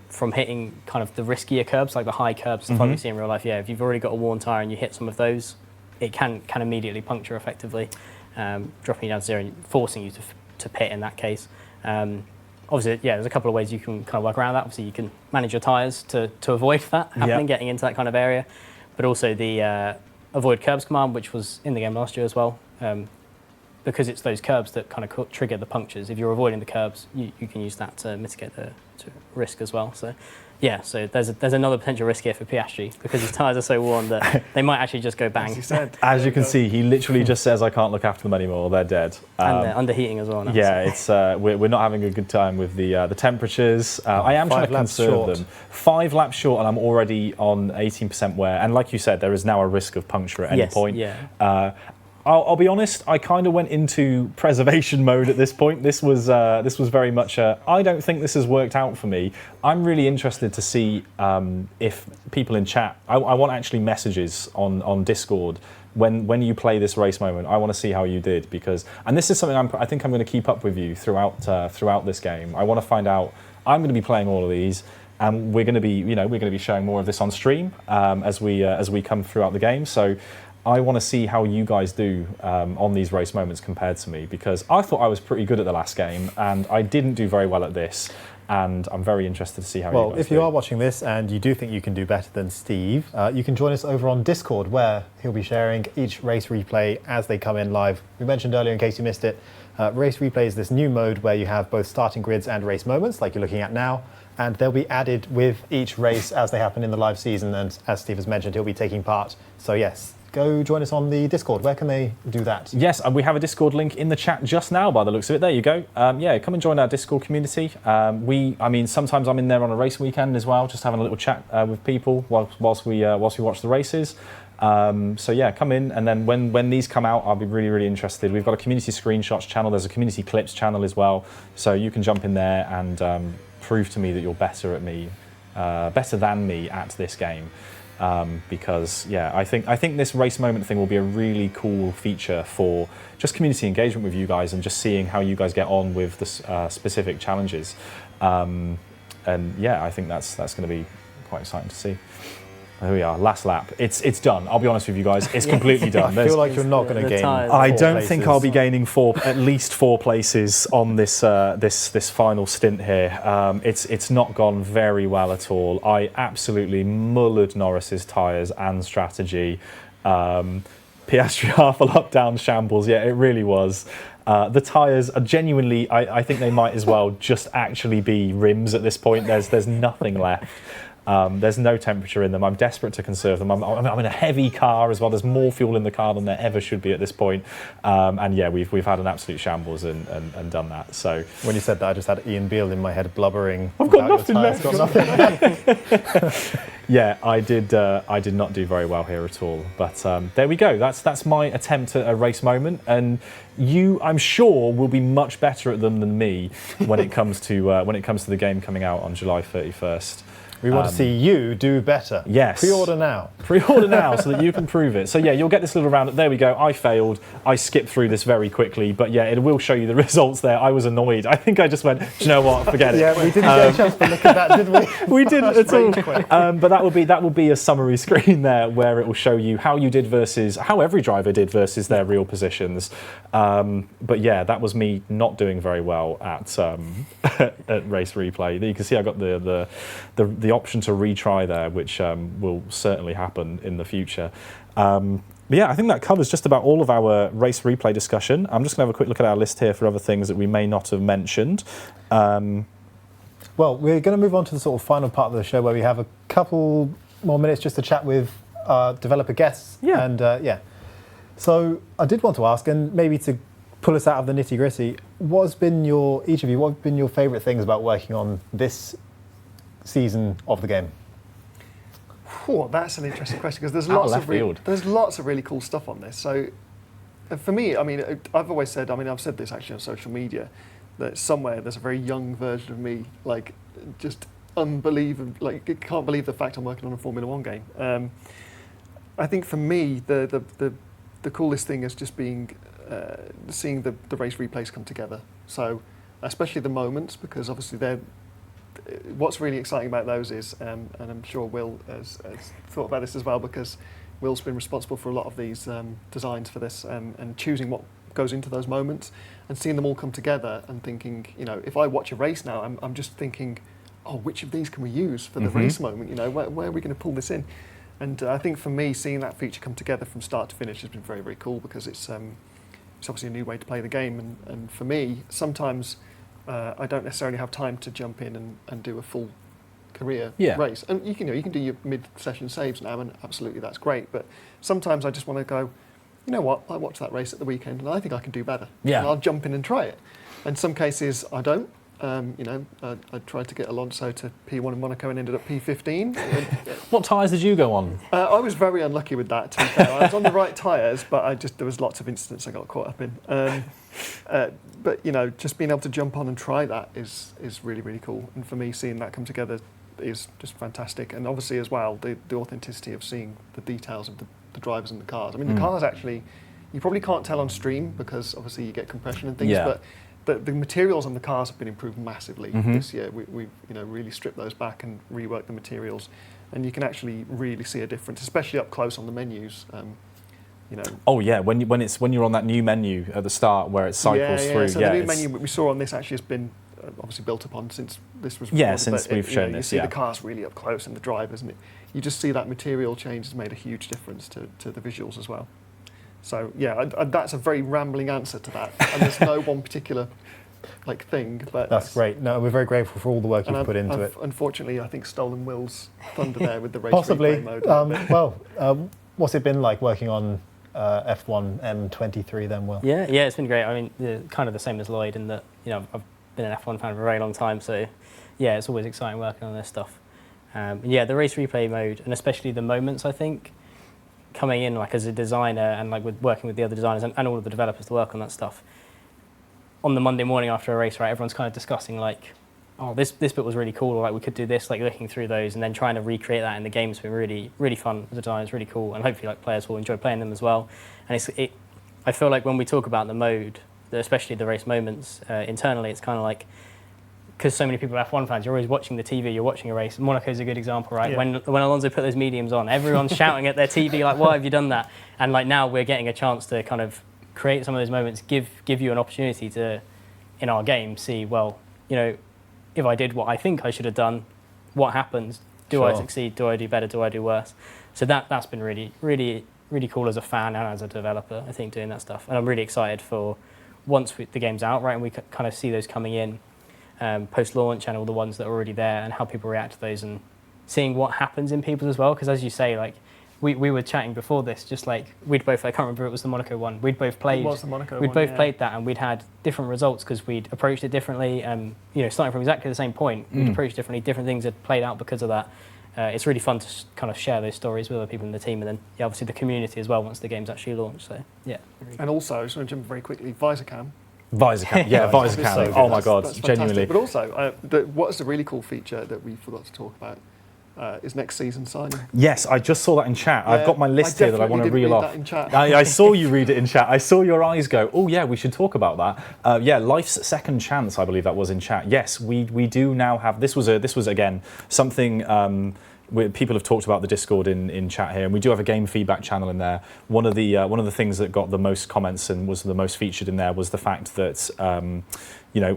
From hitting kind of the riskier curbs, like the high curbs, stuff like we see in real life, if you've already got a worn tyre and you hit some of those, it can immediately puncture effectively, dropping you down to zero and forcing you to pit in that case. Obviously, there's a couple of ways you can kind of work around that. Obviously, you can manage your tyres to avoid that happening, getting into that kind of area, but also the avoid curbs command, which was in the game last year as well. Because it's those curbs that kind of trigger the punctures. If you're avoiding the curbs, you can use that to mitigate the risk as well. So, so there's another potential risk here for Piastri, because his tyres are so worn that they might actually just go bang. As you can see, he literally just says, "I can't look after them anymore. They're dead." And they're underheating as well now. Yeah, it's we're not having a good time with the temperatures. I am trying to conserve them. 5 laps short, and I'm already on 18% wear. And like you said, there is now a risk of puncture at any point. I'll be honest, I kind of went into preservation mode at this point. This was very much I don't think this has worked out for me. I'm really interested to see if people in chat, I want actually messages on Discord when you play this race moment. I want to see how you did, and this is something I think I'm going to keep up with you throughout this game. I want to find out. I'm going to be playing all of these, and we're going to be showing more of this on stream as we come throughout the game. So I want to see how you guys do on these race moments compared to me, because I thought I was pretty good at the last game and I didn't do very well at this, and I'm very interested to see how you guys do. Well, if you are watching this and you do think you can do better than Steve, you can join us over on Discord, where he'll be sharing each race replay as they come in live. We mentioned earlier, in case you missed it, race replay is this new mode where you have both starting grids and race moments, like you're looking at now, and they'll be added with each race as they happen in the live season, and as Steve has mentioned, he'll be taking part. So yes, go join us on the Discord. Where can they do that? Yes, and we have a Discord link in the chat just now, by the looks of it. There you go. Come and join our Discord community. Sometimes I'm in there on a race weekend as well, just having a little chat with people whilst we watch the races. Come in, and then when these come out, I'll be really, really interested. We've got a community screenshots channel. There's a community clips channel as well, so you can jump in there and prove to me that you're better than me at this game. Because I think this race moment thing will be a really cool feature for just community engagement with you guys, and just seeing how you guys get on with the specific challenges. I think that's going to be quite exciting to see. Here we are, last lap. It's done. I'll be honest with you guys. It's completely done. I feel like you're not going to gain. I don't think I'll be gaining at least 4 places on this this final stint here. It's not gone very well at all. I absolutely mullered Norris's tyres and strategy. Piastri half a lap down shambles. Yeah, it really was. The tyres are genuinely. I think they might as well just actually be rims at this point. There's nothing left. There's no temperature in them. I'm desperate to conserve them. I'm in a heavy car as well. There's more fuel in the car than there ever should be at this point. We've had an absolute shambles and done that. So when you said that, I just had Ian Beale in my head blubbering. I've got nothing left. Yeah, I did not do very well here at all. But there we go. That's my attempt at a race moment, and you, I'm sure, will be much better at them than me when it comes to the game coming out on July 31st. We want to see you do better. Yes. Pre-order now. Pre-order now so that you can prove it. So yeah, you'll get this little round. There we go. I failed. I skipped through this very quickly, but yeah, it will show you the results there. I was annoyed. I think I just went, do you know what? Forget it. Yeah, we didn't get a chance to look at that, did we? We didn't at all. But that will be a summary screen there where it will show you how you did versus how every driver did versus their real positions. But yeah, that was me not doing very well at at race replay. You can see I got the option to retry there, which will certainly happen in the future. Yeah, I think that covers just about all of our race replay discussion. I'm just going to have a quick look at our list here for other things that we may not have mentioned. Well, we're going to move on to the sort of final part of the show where we have a couple more minutes just to chat with developer guests. Yeah. And so I did want to ask, and maybe to pull us out of the nitty-gritty, what have been your favourite things about working on this season of the game? Oh, that's an interesting question because there's lots of really cool stuff on this. So for me, I mean, I've always said, I mean, I've said this actually on social media, that somewhere there's a very young version of me, like just unbelievable, like I can't believe the fact I'm working on a Formula One game. I think for me, the coolest thing is just being seeing the race replays come together. So especially the moments, because obviously they're. What's really exciting about those is, and I'm sure Will has thought about this as well, because Will's been responsible for a lot of these designs for this, and choosing what goes into those moments, and seeing them all come together, and thinking, you know, if I watch a race now, I'm just thinking, oh, which of these can we use for the race moment? You know, where are we going to pull this in? And I think for me, seeing that feature come together from start to finish has been very, very cool, because it's obviously a new way to play the game, and for me, sometimes. I don't necessarily have time to jump in and do a full career race. And you can do your mid-session saves now, and absolutely that's great. But sometimes I just want to go, you know what, I watched that race at the weekend and I think I can do better. Yeah. And I'll jump in and try it. In some cases I don't. I tried to get Alonso to P1 in Monaco and ended up P15. What tyres did you go on? I was very unlucky with that, to be fair. I was on the right tyres, but there was lots of incidents I got caught up in. But you know, just being able to jump on and try that is really, really cool. And for me, seeing that come together is just fantastic. And obviously as well, the authenticity of seeing the details of the drivers and the cars. I mean, the cars actually, you probably can't tell on stream because obviously you get compression and things, but the materials on the cars have been improved massively this year. We've really stripped those back and reworked the materials, and you can actually really see a difference, especially up close on the menus. Oh yeah, when you're on that new menu at the start where it cycles through. So the new menu we saw on this actually has been obviously built upon since this was recorded, since we've shown this. You see the cars really up close and the drivers, and you just see that material change has made a huge difference to the visuals as well. So yeah, that's a very rambling answer to that, and there's no one particular thing. But that's great. No, we're very grateful for all the work you've put into it. Unfortunately, I think stolen Will's thunder there with the race possibly replay mode. What's it been like working on F1 M23 then, Will? Yeah, it's been great. I mean, kind of the same as Lloyd in that, I've been an F1 fan for a very long time, so yeah, it's always exciting working on this stuff. The race replay mode, and especially the moments, I think, coming in as a designer and with working with the other designers and all of the developers to work on that stuff. On the Monday morning after a race, right, everyone's kind of discussing oh, this bit was really cool, or we could do this, looking through those and then trying to recreate that in the game's been really, really fun. The design is really cool, and hopefully players will enjoy playing them as well. And I feel like when we talk about the mode, especially the race moments, internally, it's kind of because so many people are F1 fans, you're always watching the TV, you're watching a race. Monaco's a good example, right? Yeah. When Alonso put those mediums on, everyone's shouting at their TV, why have you done that? And now we're getting a chance to kind of create some of those moments, give you an opportunity to, in our game, see, if I did what I think I should have done, what happens? Do I succeed? Do I do better? Do I do worse? So that's been really, really, really cool as a fan and as a developer, I think, doing that stuff. And I'm really excited for once the game's out, right, and we kind of see those coming in post-launch and all the ones that are already there and how people react to those and seeing what happens in people as well. Because as you say, we were chatting before this, just we'd both, I can't remember if it was the Monaco one, we'd both played. It was the Monaco we'd one, both played that, and we'd had different results because we'd approached it differently. Starting from exactly the same point, we'd approached differently. Different things had played out because of that. It's really fun to kind of share those stories with other people in the team, and then obviously the community as well once the game's actually launched. So yeah. And also, I just want to jump very quickly, VisorCam. VisorCam. Oh my God, that's genuinely. But also, what's a really cool feature that we forgot to talk about is next season signing. Yes, I just saw that in chat. I've got my list here that I want to reel off. That in chat. I saw you read it in chat. I saw your eyes go, oh yeah, we should talk about that. Life's Second Chance, I believe that was in chat. Yes, we do now have, this was again something people have talked about the Discord in chat here, and we do have a game feedback channel in there. One of the things that got the most comments and was the most featured in there was the fact that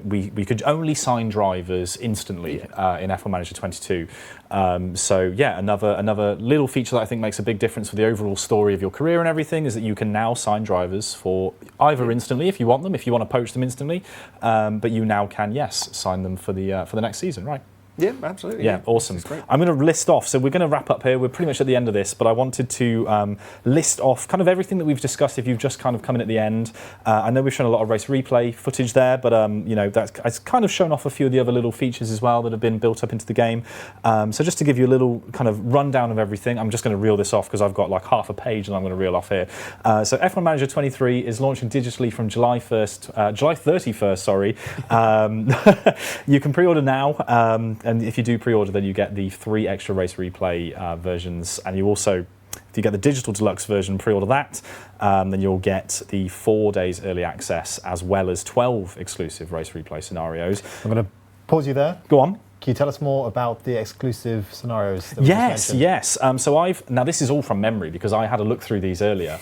we could only sign drivers instantly in F1 Manager 22. Another little feature that I think makes a big difference for the overall story of your career and everything is that you can now sign drivers for either instantly if you want them, if you want to poach them instantly, but you now can sign them for the next season, right? Yeah, absolutely. Yeah, awesome. I'm going to list off, so we're going to wrap up here. We're pretty much at the end of this, but I wanted to list off kind of everything that we've discussed if you've just kind of come in at the end. I know we've shown a lot of race replay footage there, but you know, it's kind of shown off a few of the other little features as well that have been built up into the game. So just to give you a little kind of rundown of everything, I'm just going to reel this off because I've got like half a page and I'm going to reel off here. So F1 Manager 23 is launching digitally from July 31st, sorry. You can pre-order now, and if you do pre-order, then you get the 3 extra race replay versions, and you also, if you get the digital deluxe version, pre-order that, then you'll get the 4 days early access as well as 12 exclusive race replay scenarios. I'm going to pause you there. Go on. Can you tell us more about the exclusive scenarios that Yes. So now this is all from memory because I had a look through these earlier.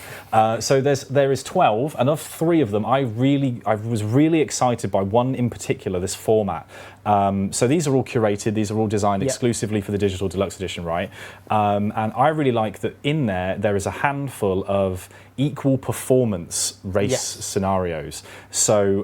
So there is 12, and of 3 of them, I was really excited by one in particular, this format. So these are all curated, these are all designed exclusively for the digital deluxe edition, right? And I really like that in there is a handful of equal performance race scenarios. So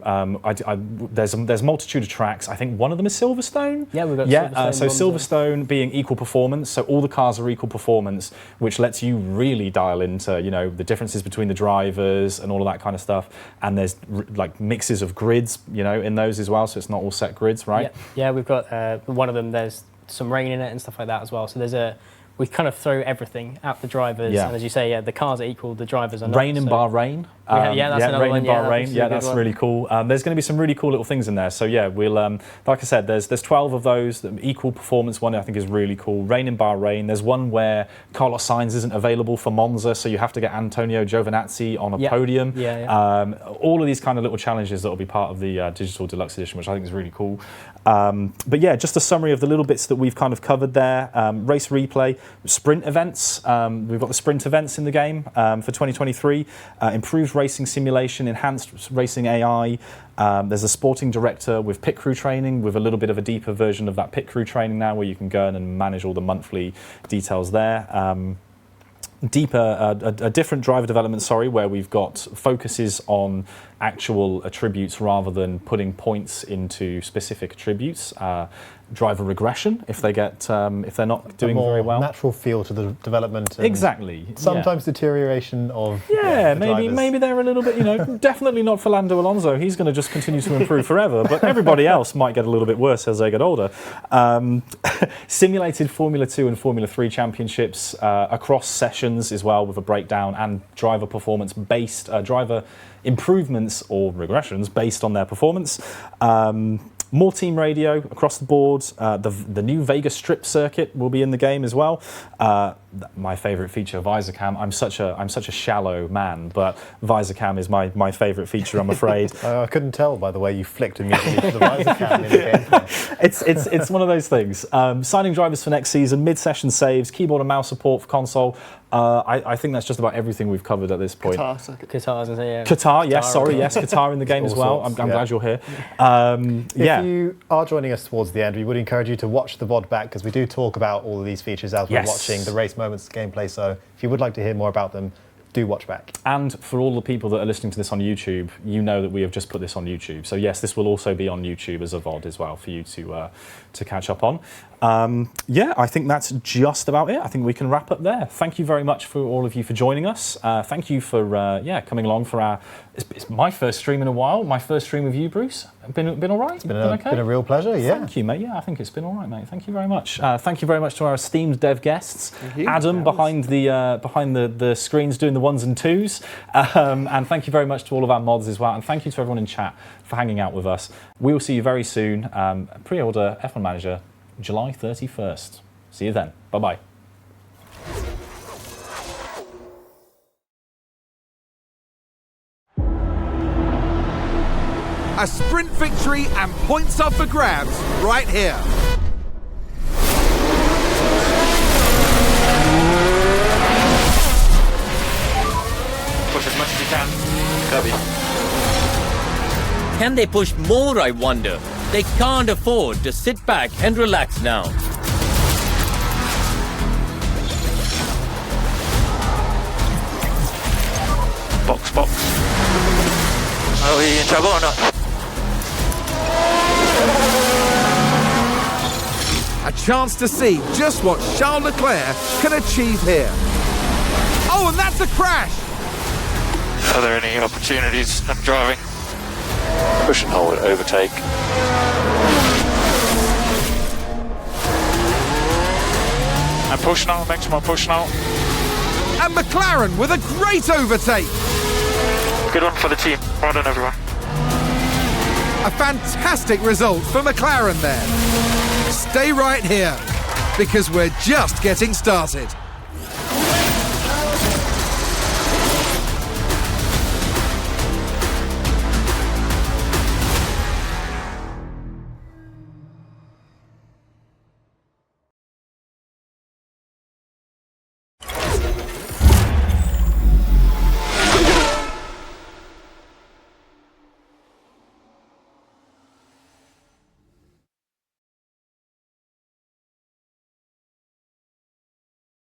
there's a multitude of tracks. I think one of them is Silverstone. Yeah, we've got Silverstone. So Silverstone being equal performance, so all the cars are equal performance, which lets you really dial into, you know, the differences between the drivers and all of that kind of stuff. And there's like mixes of grids, you know, in those as well, so it's not all set grids, right? Yeah, we've got one of them, there's some rain in it and stuff like that as well. So we kind of throw everything at the drivers, and as you say, the cars are equal, the drivers are not. Rain in Bahrain. That's another rain one. in Bahrain. That's really cool. There's going to be some really cool little things in there. So yeah, we'll like I said, there's 12 of those. The equal performance one I think is really cool. Rain in Bahrain. There's one where Carlos Sainz isn't available for Monza, so you have to get Antonio Giovinazzi on a podium. All of these kind of little challenges that will be part of the digital deluxe edition, which I think is really cool. But yeah, just a summary of the little bits that we've kind of covered there. Race replay, sprint events. We've got the sprint events in the game for 2023. Improved racing simulation, enhanced racing AI. There's a sporting director with pit crew training, with a little bit of a deeper version of that pit crew training now, where you can go in and manage all the monthly details there. A different driver development, where we've got focuses on actual attributes rather than putting points into specific attributes. Driver regression if they get if they're not doing very well. Natural feel to the development. And exactly. Sometimes deterioration of maybe they're a little bit, you know, definitely not for Lando Alonso. He's going to just continue to improve forever. But everybody else might get a little bit worse as they get older. Simulated Formula 2 and Formula 3 championships across sessions as well, with a breakdown, and driver performance based driver improvements or regressions based on their performance. More team radio across the board. The new Vegas Strip circuit will be in the game as well. My favourite feature, visor cam. I'm such a shallow man, but visor cam is my favourite feature, I'm afraid. I couldn't tell by the way you flicked immediately to the visor cam in the gameplay. It's one of those things. Signing drivers for next season, mid-session saves, keyboard and mouse support for console. I think that's just about everything we've covered at this point. Qatar, Qatar in the game as well. I'm glad you're here. If you are joining us towards the end, we would encourage you to watch the VOD back, because we do talk about all of these features as we're watching the race moments gameplay. So if you would like to hear more about them, do watch back. And for all the people that are listening to this on YouTube, you know that we have just put this on YouTube. So yes, this will also be on YouTube as a VOD as well for you to catch up on. I think that's just about it. I think we can wrap up there. Thank you very much for all of you for joining us. Thank you for coming along for it's my first stream in a while. My first stream with you, Bruce. Been all right? It's been a real pleasure. Yeah. Thank you, mate. Yeah, I think it's been all right, mate. Thank you very much. Thank you very much to our esteemed dev guests. Adam behind the screens doing the ones and twos, and thank you very much to all of our mods as well. And thank you to everyone in chat for hanging out with us. We will see you very soon. Pre-order F1 Manager July 31st. See you then. Bye-bye. A sprint victory and points up for grabs right here. Push as much as you can. Copy. Can they push more, I wonder? They can't afford to sit back and relax now. Box. Are we in trouble or not? A chance to see just what Charles Leclerc can achieve here. Oh, and that's a crash! Are there any opportunities I'm driving? Push and hold it, overtake. And push now, next one, push now. And McLaren with a great overtake. Good one for the team. Well done, everyone. A fantastic result for McLaren there. Stay right here, because we're just getting started.